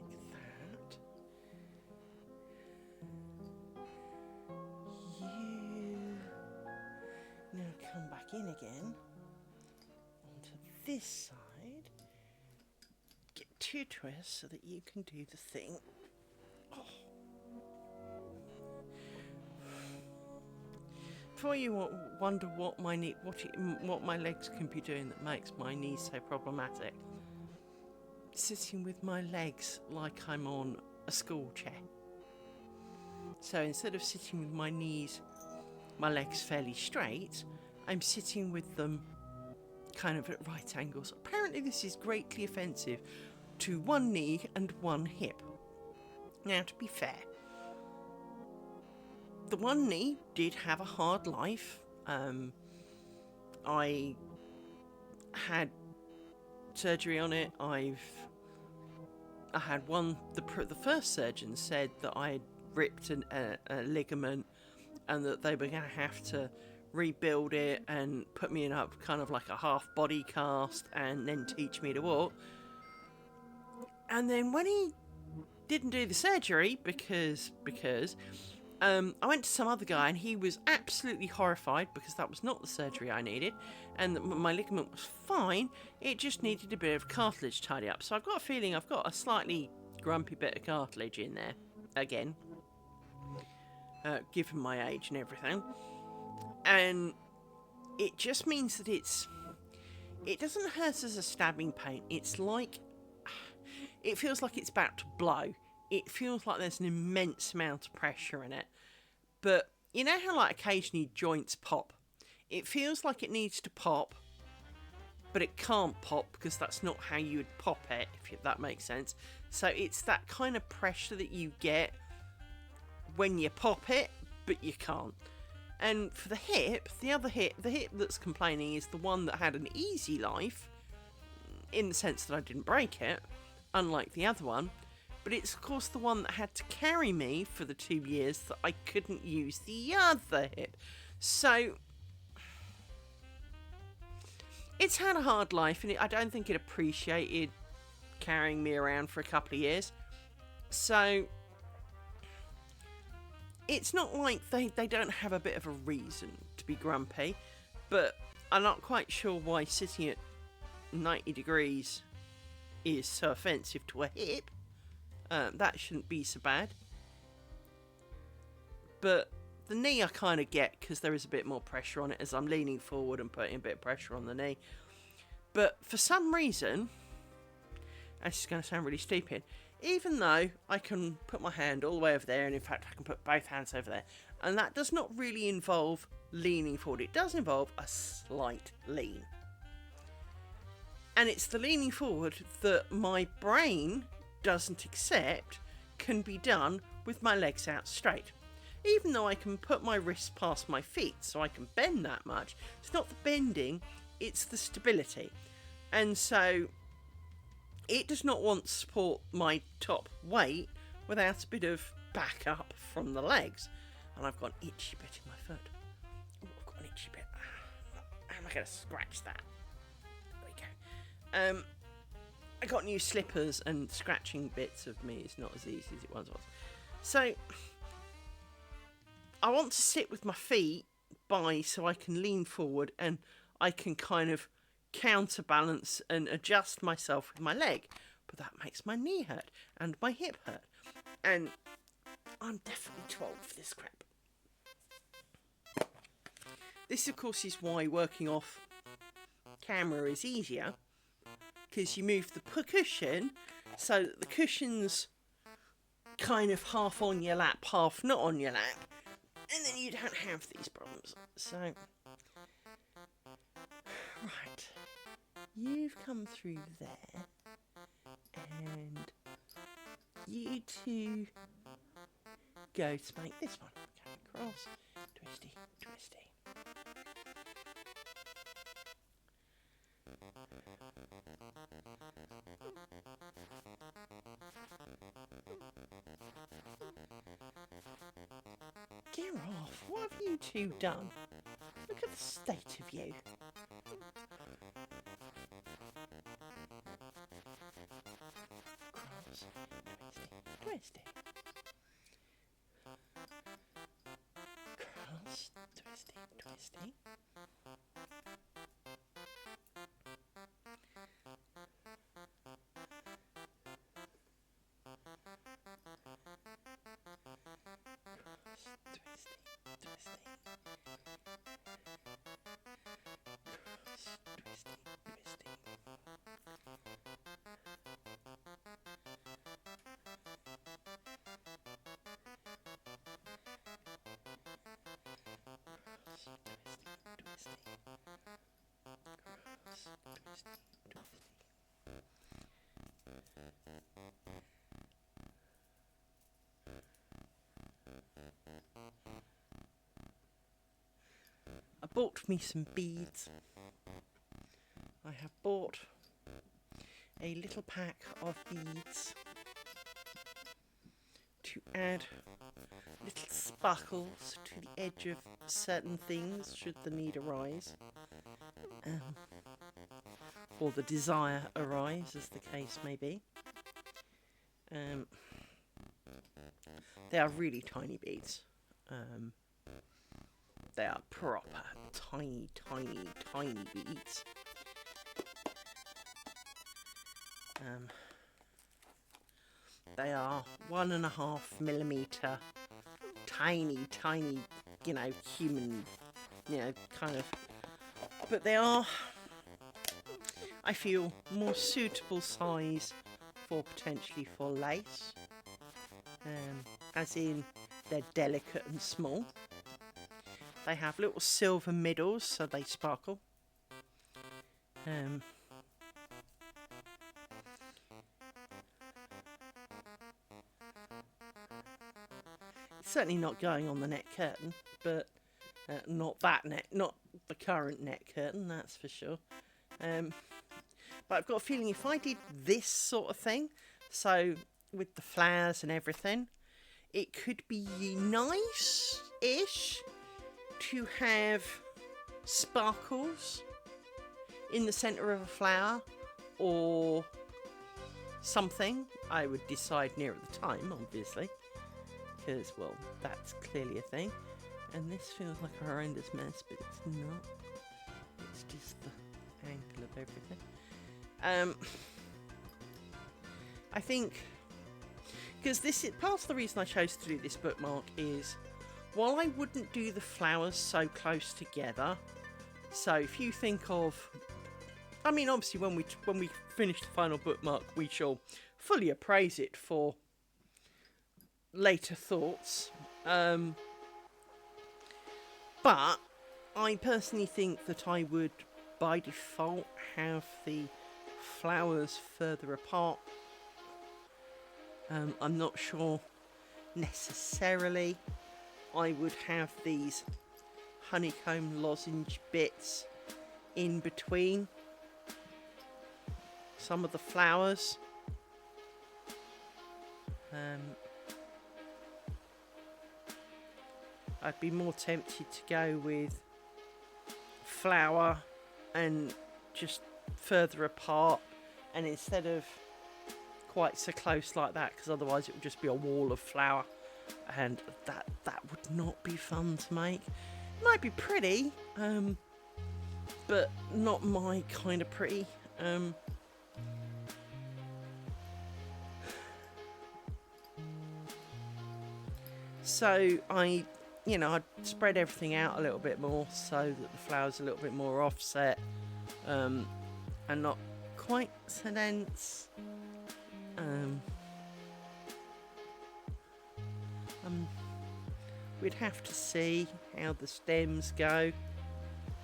Like that. You now come back in again onto this side. Get 2 twists so that you can do the thing. Oh. Before you wonder what my legs can be doing that makes my knees so problematic, sitting with my legs like I'm on a school chair. So instead of sitting with my legs fairly straight, I'm sitting with them kind of at right angles. Apparently this is greatly offensive to one knee and one hip. Now, to be fair, the one knee did have a hard life. I had surgery on it. I had one. The first surgeon said that I had ripped a ligament, and that they were going to have to rebuild it and put me in up kind of like a half body cast, and then teach me to walk. And then when he didn't do the surgery because I went to some other guy, and he was absolutely horrified because that was not the surgery I needed, and my ligament was fine. It just needed a bit of cartilage tidy up. So I've got a feeling I've got a slightly grumpy bit of cartilage in there again, given my age and everything. And it just means that it doesn't hurt as a stabbing pain. It's like, it feels like it's about to blow. It feels like there's an immense amount of pressure in it. But you know how like occasionally joints pop? It feels like it needs to pop, but it can't pop because that's not how you would pop it, if that makes sense. So it's that kind of pressure that you get when you pop it, but you can't. And for the hip, the hip that's complaining is the one that had an easy life, in the sense that I didn't break it, unlike the other one. But it's, of course, the one that had to carry me for the 2 years that I couldn't use the other hip. So it's had a hard life, and I don't think it appreciated carrying me around for a couple of years. So it's not like they don't have a bit of a reason to be grumpy, but I'm not quite sure why sitting at 90 degrees is so offensive to a hip. That shouldn't be so bad. But the knee I kind of get, because there is a bit more pressure on it as I'm leaning forward and putting a bit of pressure on the knee. But for some reason, this is going to sound really stupid, even though I can put my hand all the way over there, and in fact I can put both hands over there, and that does not really involve leaning forward. It does involve a slight lean. And it's the leaning forward that my brain doesn't accept can be done with my legs out straight. Even though I can put my wrists past my feet so I can bend that much, it's not the bending, it's the stability. And so it does not want to support my top weight without a bit of backup from the legs. And I've got an itchy bit in my foot. scratchy bit. How am I going to scratch that? There we go. I got new slippers, and scratching bits of me is not as easy as it once was. So I want to sit with my feet by so I can lean forward and I can kind of counterbalance and adjust myself with my leg. But that makes my knee hurt and my hip hurt. And I'm definitely too old for this crap. This, of course, is why working off camera is easier. Because you move the cushion so that the cushion's kind of half on your lap, half not on your lap. And then you don't have these problems. So, right. You've come through there. And you two go to make this one. Okay, cross, twisty, twisty. Get off. What have you two done? Look at the state of you. Cross, twisty, twisty. Cross, twisty, twisty. I bought me some beads. I have bought a little pack of beads to add little sparkles to the edge of certain things should the need arise, or the desire arise, as the case may be. They are really tiny beads. They are proper tiny, tiny, tiny beads. They are 1.5mm, tiny, tiny, human, kind of. But they are, I feel, more suitable size for potentially for lace. As in, they're delicate and small. They have little silver middles, so they sparkle. It's certainly not going on the net curtain, but not the current net curtain, that's for sure. But I've got a feeling if I did this sort of thing, so with the flowers and everything, it could be nice-ish to have sparkles in the centre of a flower or something. I would decide near at the time, obviously, because, well, that's clearly a thing. And this feels like a horrendous mess, but it's not. It's just the angle of everything. I think, because this is part of the reason I chose to do this bookmark is, while I wouldn't do the flowers so close together, so if you think of, I mean, obviously when we finish the final bookmark, we shall fully appraise it for later thoughts. But I personally think that I would, by default, have the flowers further apart. I'm not sure necessarily I would have these honeycomb lozenge bits in between some of the flowers. I'd be more tempted to go with flower and just further apart, and instead of quite so close like that, because otherwise it would just be a wall of flower, and that would not be fun to make. It might be pretty, but not my kind of pretty. So I spread everything out a little bit more so that the flower's a little bit more offset, and not quite so dense. We'd have to see how the stems go,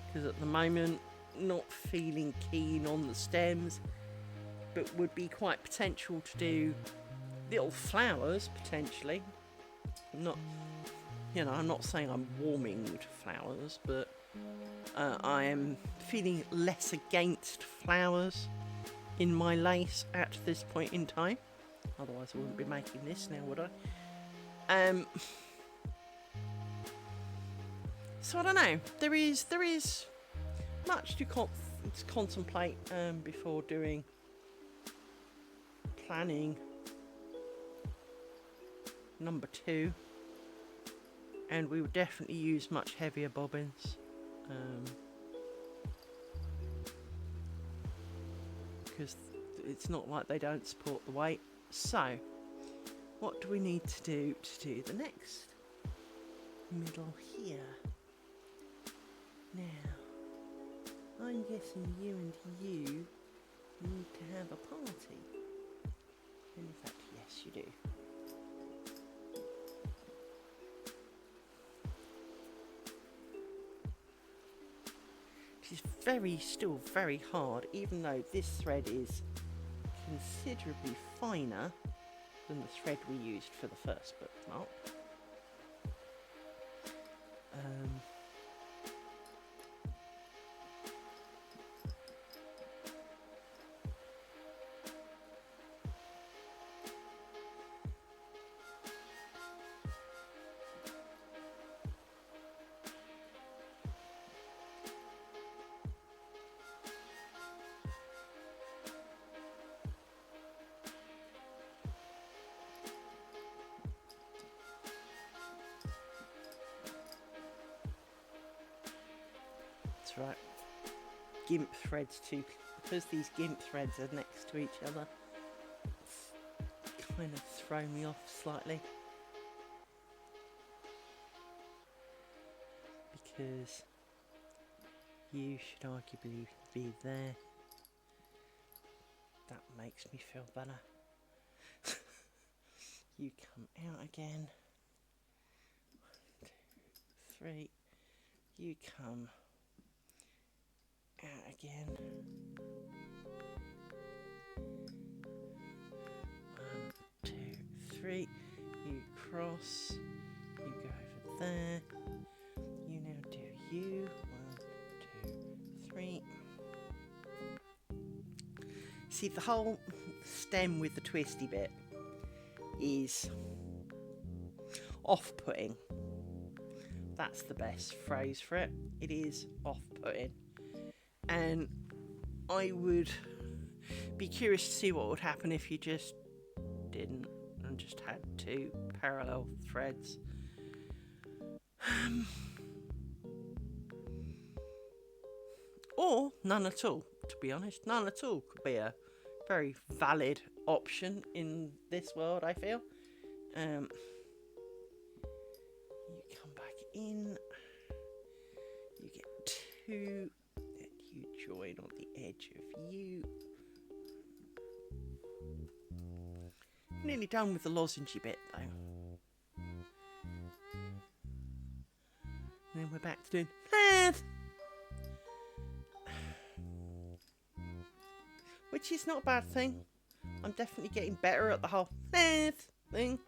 because at the moment not feeling keen on the stems, but would be quite potential to do little flowers potentially. I'm not saying I'm warming to flowers, but I am feeling less against flowers in my lace at this point in time. Otherwise I wouldn't be making this now, would I? So I don't know. There is much to contemplate before doing planning number 2, and we would definitely use much heavier bobbins, because it's not like they don't support the weight. So what do we need to do the next middle here? Now, I'm guessing you and you need to have a party. And in fact, yes, you do. Which is still very hard, even though this thread is considerably finer than the thread we used for the first bookmark. That's right. GIMP threads too, because these GIMP threads are next to each other. It's kind of thrown me off slightly, because you should arguably be there. That makes me feel better. You come out again. 1, 2, 3. You come out again. 1, 2, 3. You cross. You go over there. You now do you. 1, 2, 3. See, the whole stem with the twisty bit is off-putting. That's the best phrase for it. It is off-putting. And I would be curious to see what would happen if you just didn't and just had 2 parallel threads. Or none at all, to be honest. None at all could be a very valid option in this world, I feel. You come back in. You get 2 that you join on the edge of you. Nearly done with the lozenge bit though. And then we're back to doing math, which is not a bad thing. I'm definitely getting better at the whole math thing.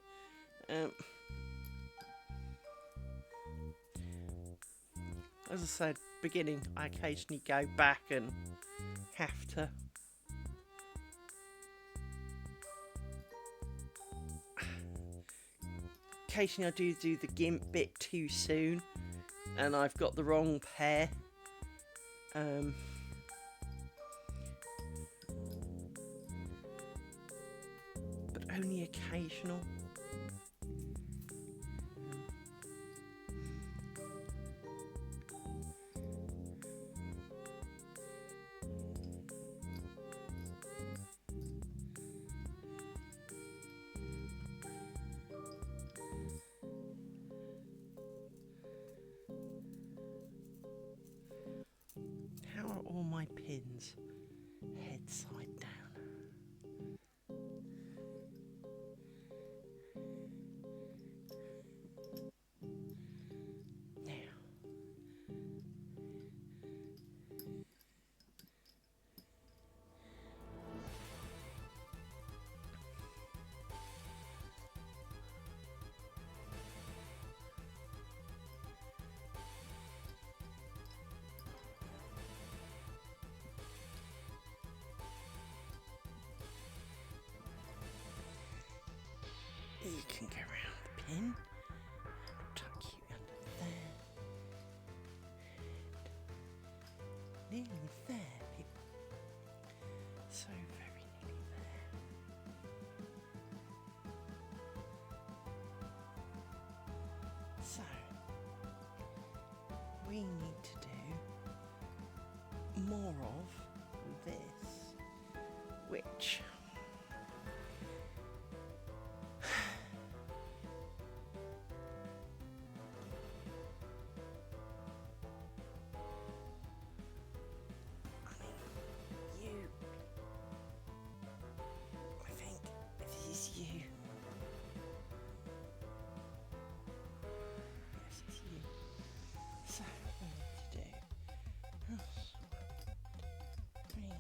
As I said, beginning, I occasionally go back and have to occasionally I do the GIMP bit too soon, and I've got the wrong pair, but only occasional. How are all my pins head side down? Now, you can go around the pin, tuck you under there, and nearly there, people. So very nearly there. So, we need to do more of this, which I think this is you. Yes, it's you. So, what we need to do. Three.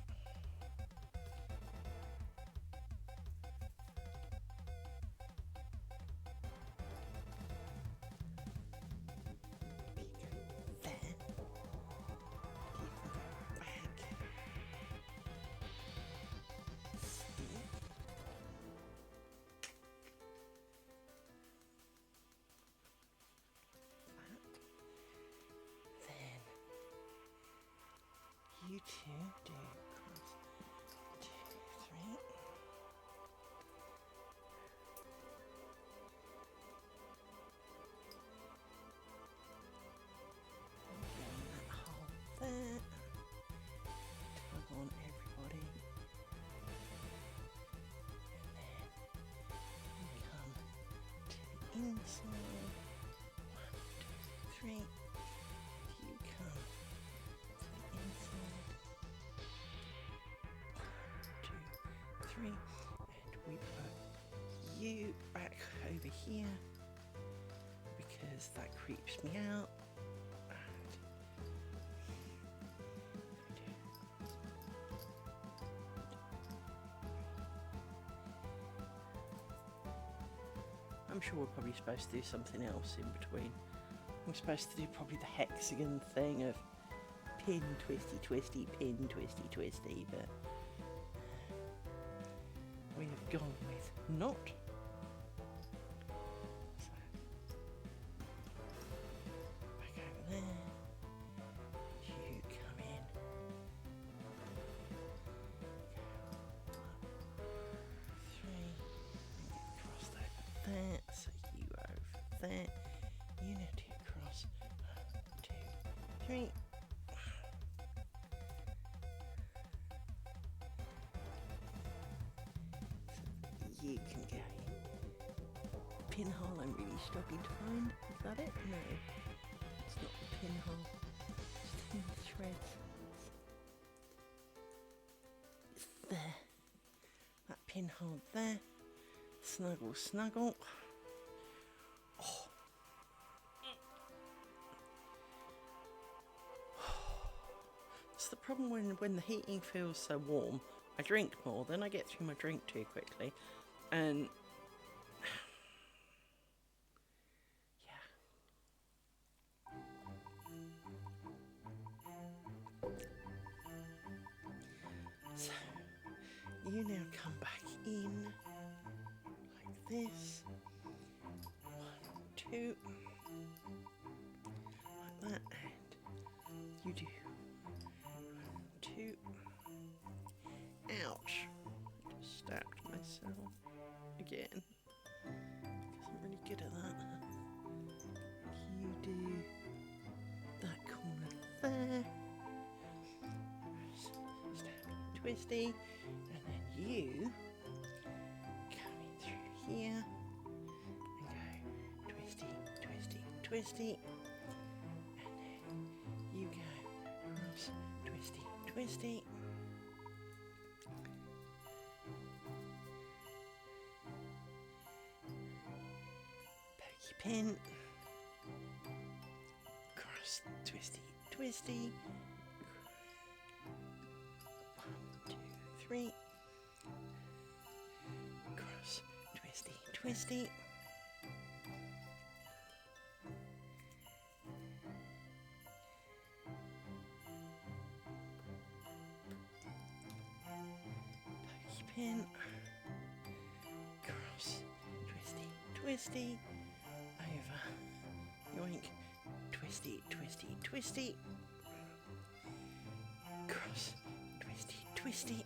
There. You can go back. See? Then you two do cross 2, 3. Down that hole there. Tug on everybody. And then you come to the inside. 1, 2, 3. You come to the inside. 1, 2, 3. And we put you back over here because that creeps me out. And I'm sure we're probably supposed to do something else in between. We're supposed to do probably the hexagon thing of pin, twisty, twisty, pin, twisty, twisty, but we have gone with not. So, back over there. You come in. Go 1, 3. And get crossed over there. So you over there. You now do cross 1, 2, 3. You can go. Pinhole I'm really struggling to find. Is that it? No. It's not the pinhole. It's in the threads. It's there. That pinhole there. Snuggle, snuggle. Oh. It's the problem when the heating feels so warm. I drink more, then I get through my drink too quickly. And yeah. So you now come back in like this. 1, 2. Like that, and you do myself again, because I'm really good at that. You do that corner there, twisty, and then you coming through here and go twisty, twisty, twisty, and then you go cross, twisty, twisty. Pokey pin, cross, twisty, twisty. 1, 2, 3. Cross, twisty, twisty. Pokey pin, cross, twisty, twisty. Over, yoink, twisty, twisty, twisty. Cross, twisty, twisty.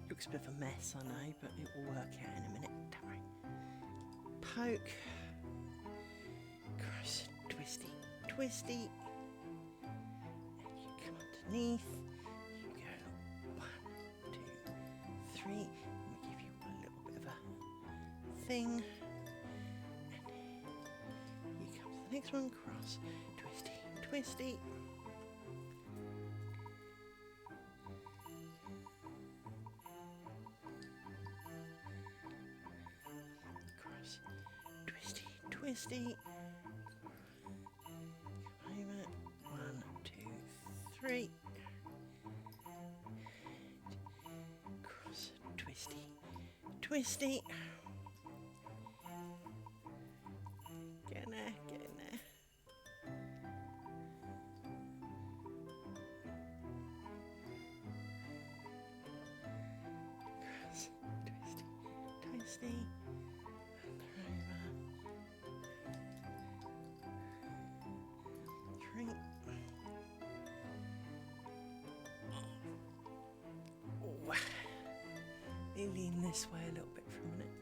Looks a bit of a mess, I know, but it will work out in a minute. Don't worry. Poke, cross, twisty, twisty. And you come underneath. You go 1, 2, 3. Let me give you a little bit of a thing. And then you come to the next one, cross, twisty, twisty. Cross, twisty, twisty. Come over, 1, 2, 3. Cross, twisty, twisty. Get in there, get in there. Cross, twisty, twisty. And over. 3. Oh. Lean this way a little bit for a minute.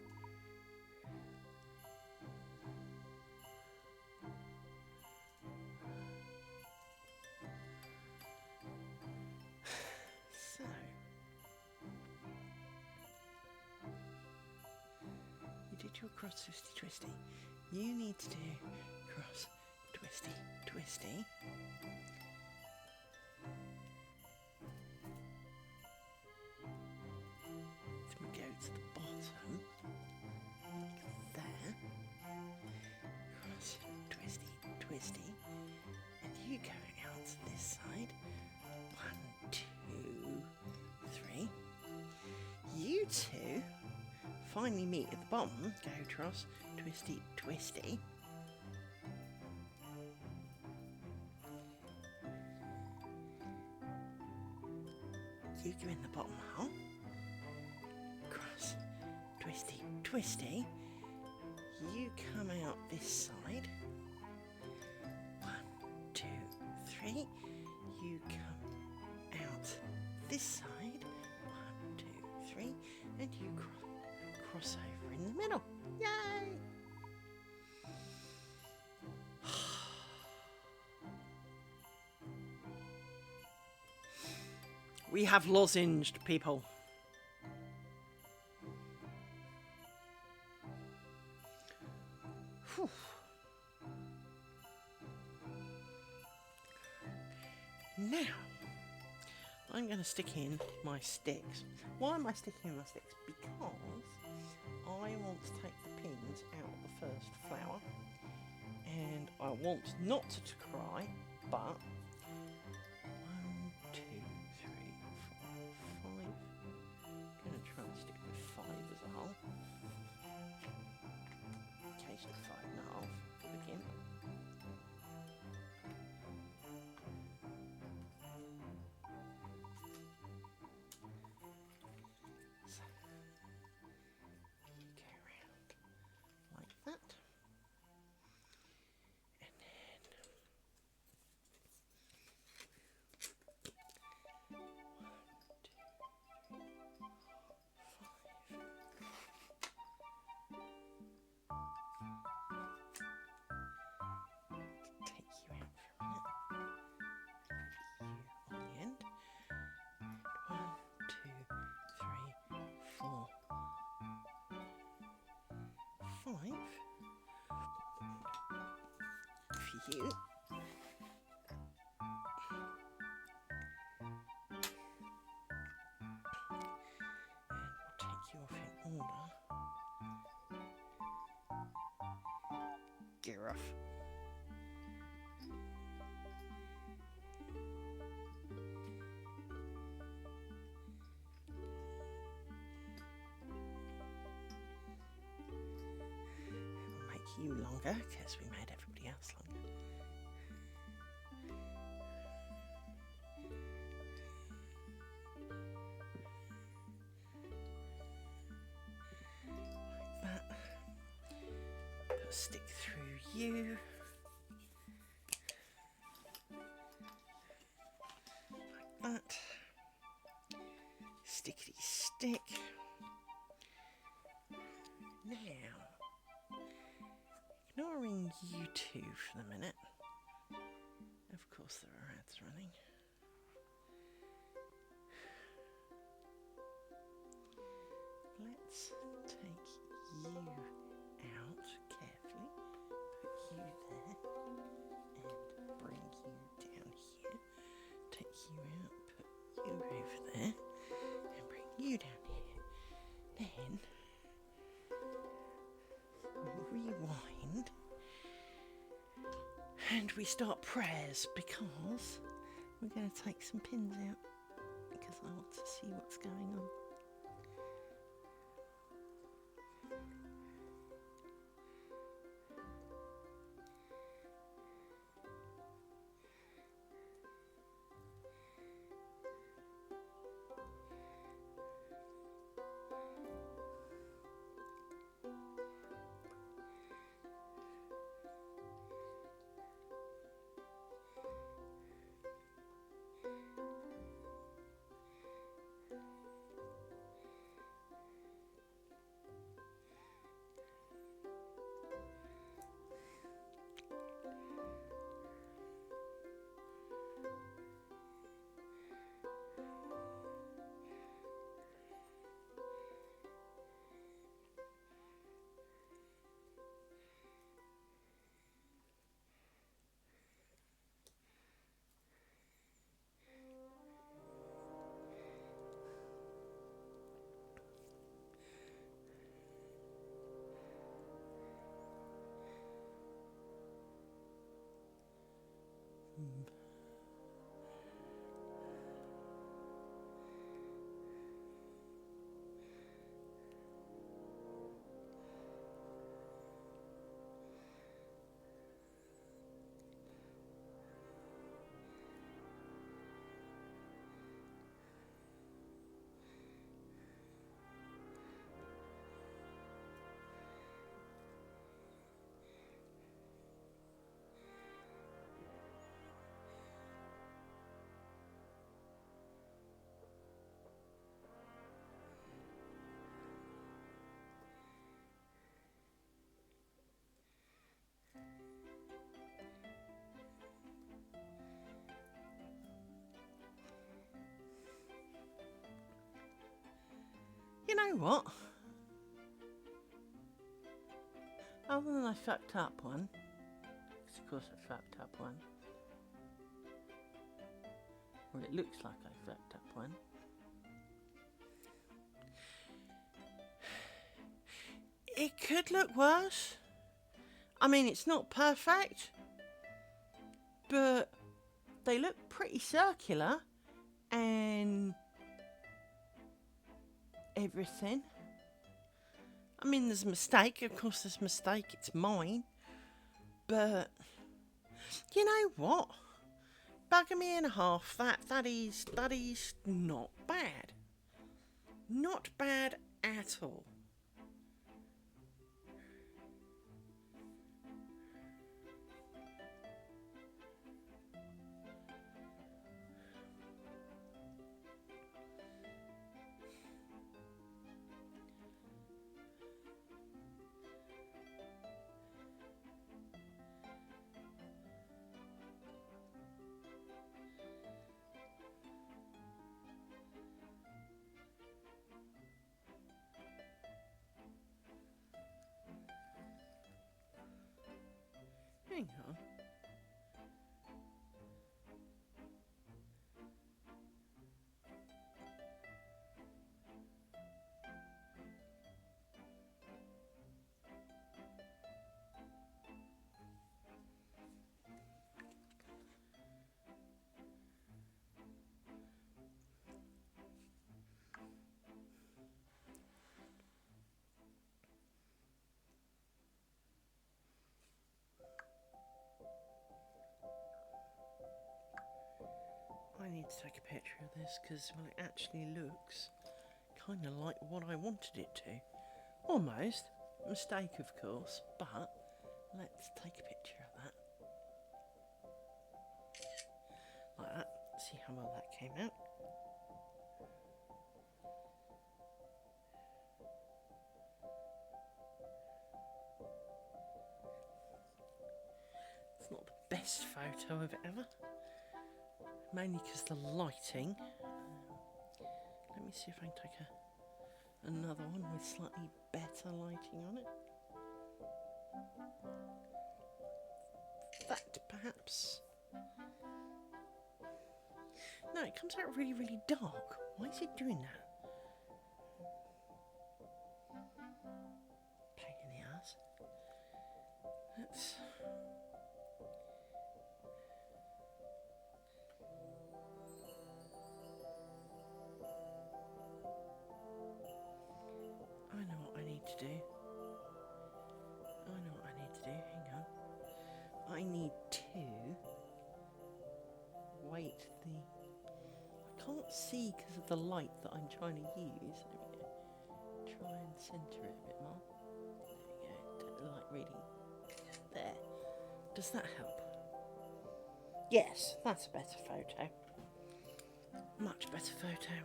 So, you did your cross twisty twisty. You need to do cross twisty twisty. Then we go to the bottom, there, cross twisty twisty, and you go out to this side. 1, 2, 3. You two finally meet at the bottom. Go cross twisty twisty. You go in the bottom hole. Cross twisty twisty. You come out this side. 1, 2, 3. You come out this side. 1, 2, 3. And you cross over in the middle. Yay! We have lozenged, people. Whew. Now, I'm going to stick in my sticks. Why am I sticking in my sticks? Because I want to take the pins out of the first flower, and I want not to cry, but 1, 2, 3, 4, 5. I'm going to try and stick with 5 as a whole. Occasionally 5.5 to begin. So, you go around like that. And then 5 for you. Take you off in order. Giraffe. We'll make you longer because we made everybody else longer. Stick through you. Like that. Stickety stick. Now, ignoring you two for the minute. Of course there are ads running. Let's take you out carefully, put you there, and bring you down here. Take you out, put you over there, and bring you down here. Then, we rewind, and we start prayers because we're going to take some pins out because I want to see what's going on. You know what? Other than I fucked up one, because of course I fucked up one, or it looks like I fucked up one. It could look worse. I mean, it's not perfect, but they look pretty circular and everything. I mean, there's a mistake. Of course, there's a mistake. It's mine. But you know what? Bugger me and a half. That is not bad. Not bad at all. I need to take a picture of this because, well, it actually looks kind of like what I wanted it to. Almost. Mistake, of course, but let's take a picture of that. Like that. See how well that came out. It's not the best photo of it ever. Mainly because the lighting. Let me see if I can take another one with slightly better lighting on it. That perhaps. No, it comes out really, really dark. Why is it doing that? Pain in the ass. Let's. I know what I need to do. Hang on. I need to wait I can't see because of the light that I'm trying to use. There we go. Try and centre it a bit more. There we go. Take the light reading. There. Does that help? Yes, that's a better photo. Much better photo.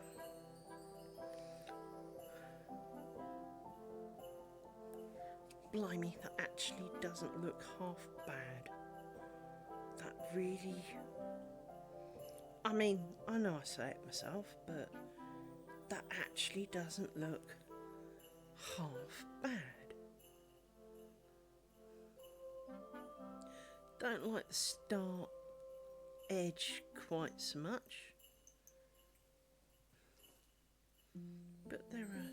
Blimey, that actually doesn't look half bad. That really... I mean, I know I say it myself, but that actually doesn't look half bad. Don't like the start edge quite so much, but there are...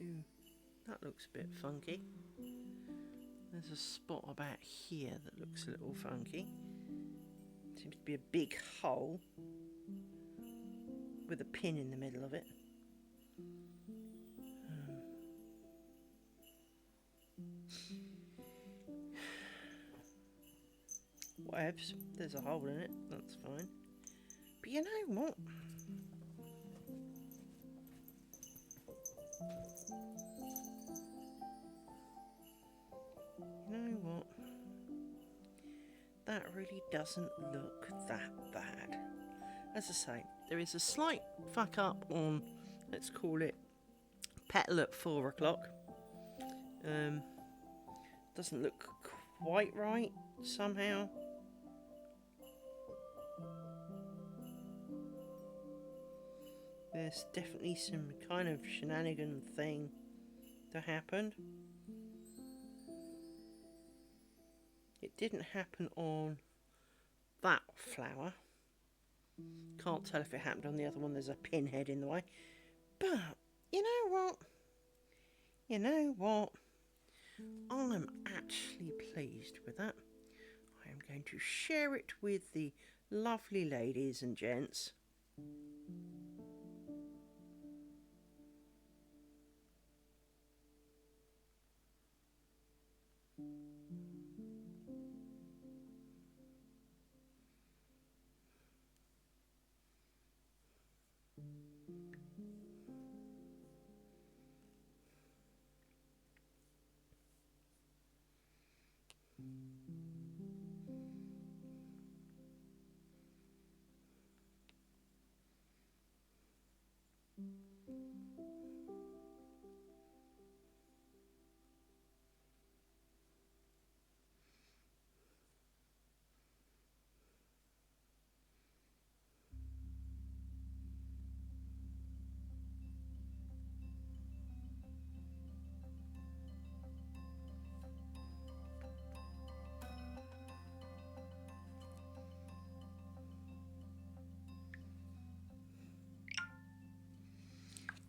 Ooh, that looks a bit funky. There's a spot about here that looks a little funky. Seems to be a big hole with a pin in the middle of it. Whatevs, there's a hole in it, that's fine. But you know what? You know what? That really doesn't look that bad. As I say, there is a slight fuck up on, let's call it, petal at 4 o'clock. Doesn't look quite right somehow. There's definitely some kind of shenanigan thing that happened. It didn't happen on that flower. Can't tell if it happened on the other one. There's a pinhead in the way. But, you know what? You know what? I'm actually pleased with that. I am going to share it with the lovely ladies and gents.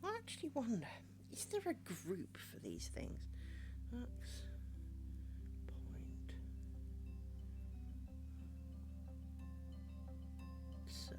I actually wonder, is there a group for these things? That's point. Search.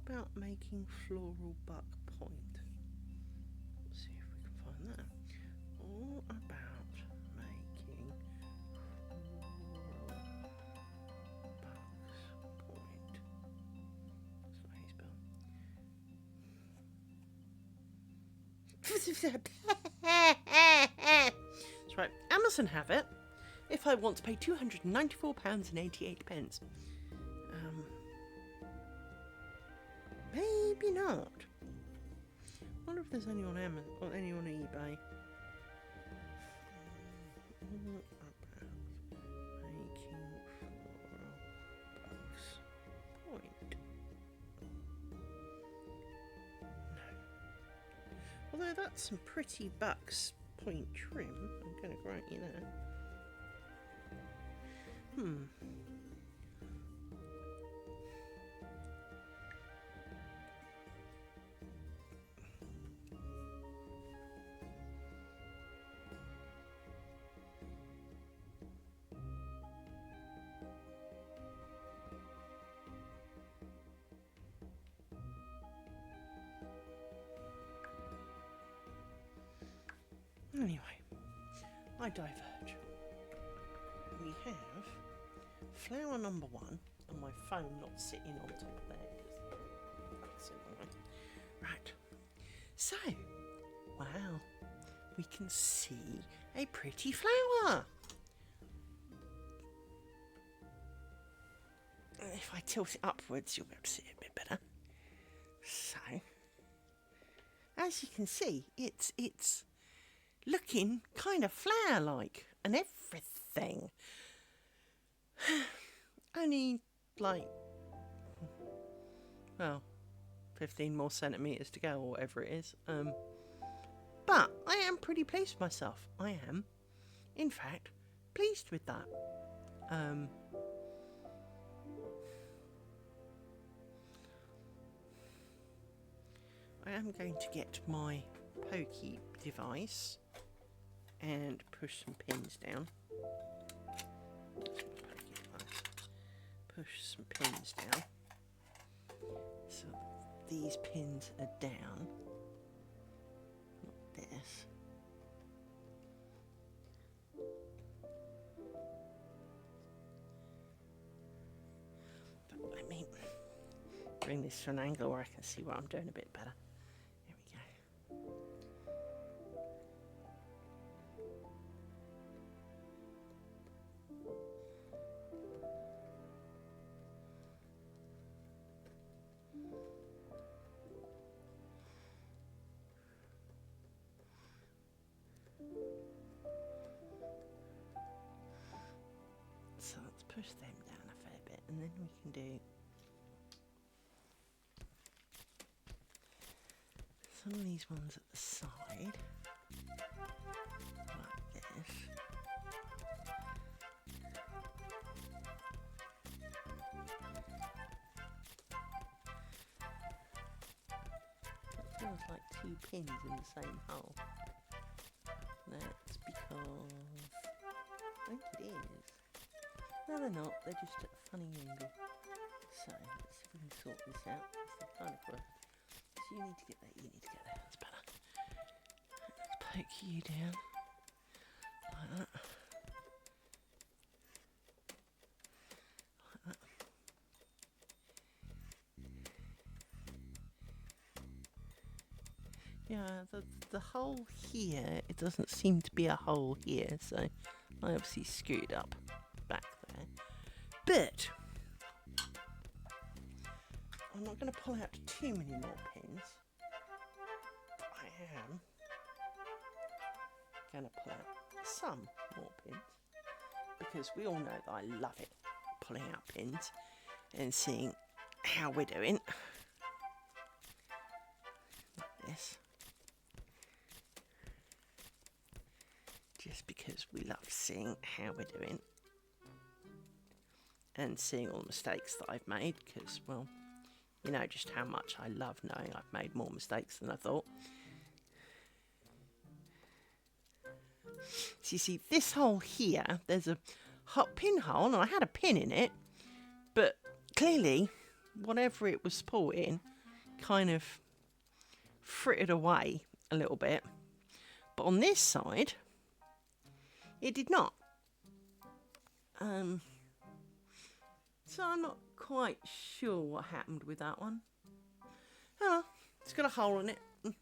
about making floral buck point? Let's see if we can find that. All about making floral buck's point. That's not how you spell. That's right. Amazon have it. If I want to pay £294.88. Maybe not. I wonder if there's any on Amazon or any on eBay. All about making floral bucks point. No. Although that's some pretty bucks point trim. I'm going to grant you that. Anyway, I diverge. We have flower number 1, and my phone not sitting on top of there because that's so long. Right. So, wow, we can see a pretty flower. If I tilt it upwards, you'll be able to see it a bit better. So, as you can see, it's looking kind of flower-like and everything. Only like, well, 15 more centimetres to go or whatever it is. But I am pretty pleased with myself. I am, in fact, pleased with that. I am going to get my pokey device and push some pins down. Push some pins down. So these pins are down. Not this. But let me bring this to an angle where I can see what I'm doing a bit better. Here we go. So let's push them down a fair bit, and then we can do some of these ones at the side, like this. That feels like 2 pins in the same hole. That's because I think it is. No, they're not. They're just at a funny angle. So, let's see if we can sort this out. It's the kind of work. So you need to get there, you need to get there. That's better. Let's poke you down. Like that. Like that. Yeah, the hole here, it doesn't seem to be a hole here, so I obviously screwed up back there. But I'm not going to pull out too many more pins. I am going to pull out some more pins, because we all know that I love it, pulling out pins and seeing how we're doing. Like this. Just because we love seeing how we're doing and seeing all the mistakes that I've made, because, well, you know just how much I love knowing I've made more mistakes than I thought. So you see, this hole here, there's a hot pinhole, and I had a pin in it, but clearly whatever it was supporting kind of frittered away a little bit. But on this side, it did not. So I'm not quite sure what happened with that one. Oh, it's got a hole in it. As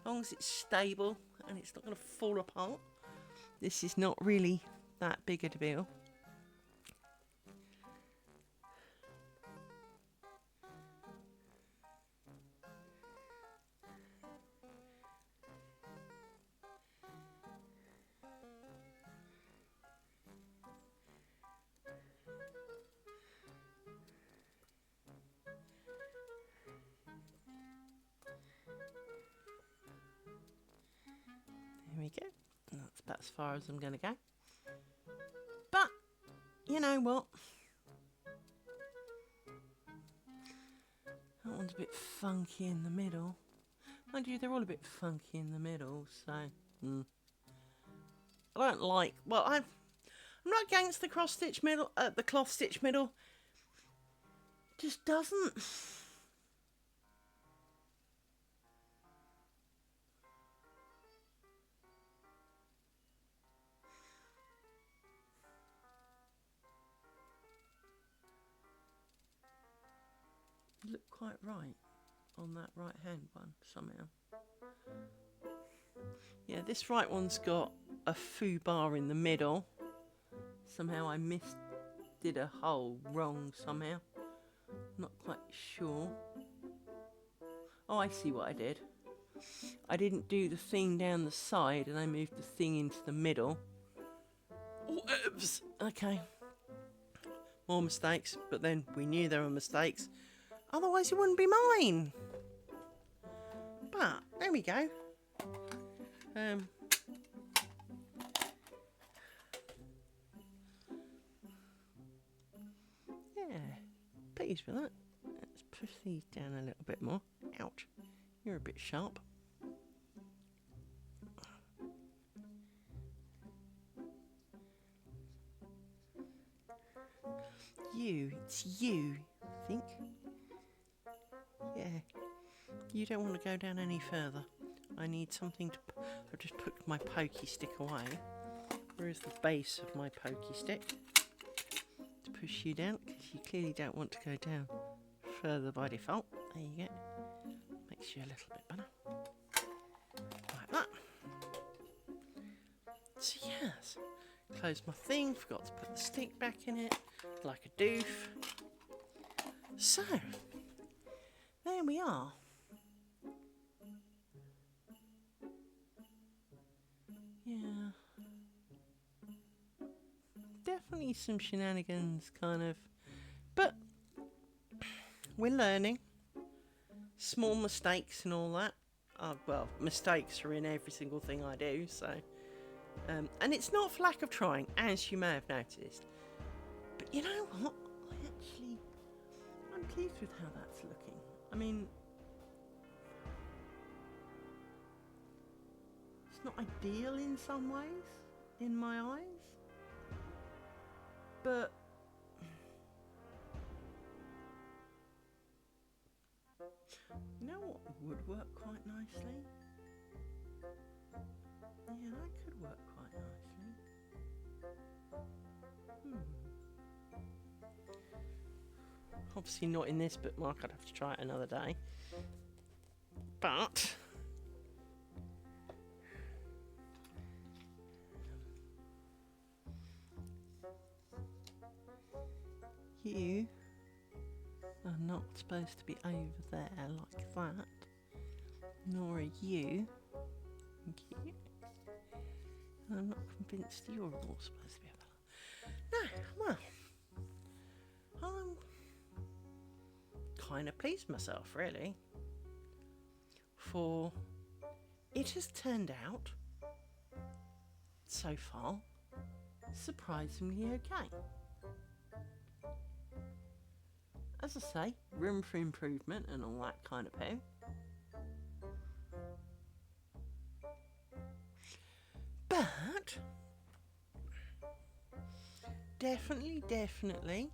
long as it's stable and it's not going to fall apart, this is not really that big a deal. There we go. That's about as far as I'm going to go. But, you know what? That one's a bit funky in the middle. Mind you, they're all a bit funky in the middle, so... I don't like... Well, I'm not against the cross-stitch middle, the cloth-stitch middle. Just doesn't... look quite right on that right hand one somehow. Yeah, this right one's got a foo bar in the middle. Somehow I did a hole wrong somehow. Not quite sure. Oh, I see what I did. I didn't do the thing down the side and I moved the thing into the middle. Oops. Okay. More mistakes, but then we knew there were mistakes. Otherwise it wouldn't be mine. But, there we go. Yeah, pleased with that. Let's push these down a little bit more. Ouch, you're a bit sharp. It's you, I think. Yeah, you don't want to go down any further. I need something to... I've just put my pokey stick away. Where is the base of my pokey stick? To push you down, because you clearly don't want to go down further by default. There you go. Makes you a little bit better. Like that. So yes, close my thing, forgot to put the stick back in it, like a doof. So, there we are. Yeah. Definitely some shenanigans, kind of. But we're learning. Small mistakes and all that. Well, mistakes are in every single thing I do, so... and it's not for lack of trying, as you may have noticed. But you know what? I'm pleased with how that's looking. I mean... it's not ideal in some ways, in my eyes. But... you know what would work quite nicely? Yeah, that could work quite nicely. Obviously not in this bookmark, I'd have to try it another day. But... you are not supposed to be over there like that. Nor are you. Thank you. And I'm not convinced you're all supposed to be over there. No, well... I'm kind of pleased with myself, really. For it has turned out, so far, surprisingly okay. As I say, room for improvement and all that kind of poo. But definitely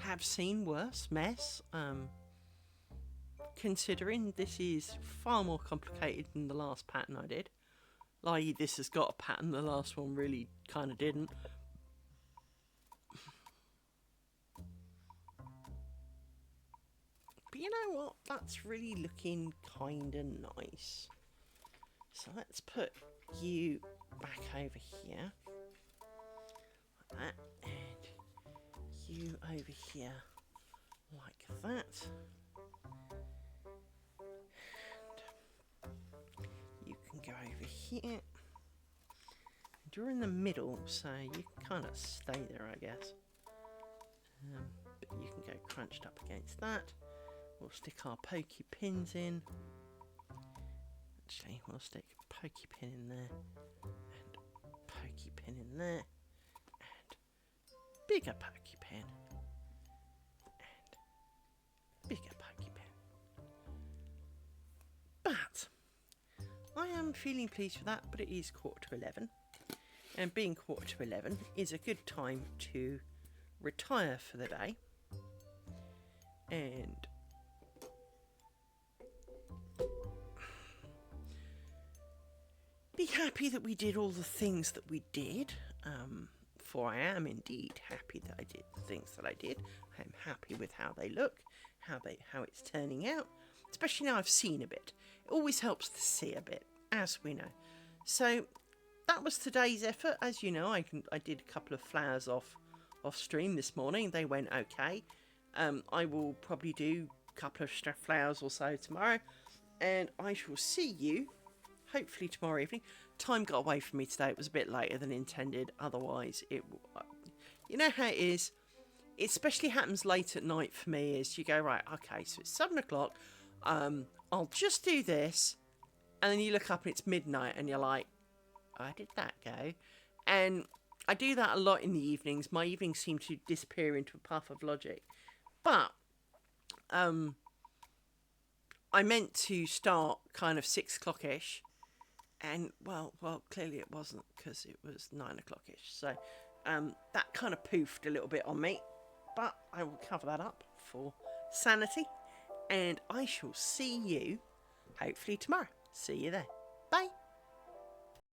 have seen worse mess. Considering this is far more complicated than the last pattern I did. Like, this has got a pattern, the last one really kind of didn't. But you know what? That's really looking kind of nice. So let's put you back over here. Like that. And you over here. Like that. And you can go over here. And you're in the middle, so you can kind of stay there, I guess. But you can go crunched up against that. We'll stick our pokey pins in. Actually, we'll stick a pokey pin in there, and pokey pin in there, and bigger pokey pin, and bigger pokey pin. But I am feeling pleased with that, but it is 11:15. And being 11:15 is a good time to retire for the day. And be happy that we did all the things that we did, for I am indeed happy that I did the things that I did. I am happy with how they look, how it's turning out, especially now I've seen a bit. It always helps to see a bit, as we know. So that was today's effort. As you know, I did a couple of flowers off stream this morning. They went okay. I will probably do a couple of flowers or so tomorrow, and I shall see you hopefully tomorrow evening. Time got away from me today. It was a bit later than intended. Otherwise, you know how it is. It especially happens late at night for me. Is you go, right, okay, so it's 7 o'clock. I'll just do this, and then you look up and it's midnight, and you're like, how did that go? And I do that a lot in the evenings. My evenings seem to disappear into a puff of logic. But I meant to start kind of 6 o'clock-ish. And, well, clearly it wasn't, because it was 9 o'clock-ish. So that kind of poofed a little bit on me. But I will cover that up for sanity. And I shall see you, hopefully tomorrow. See you there. Bye.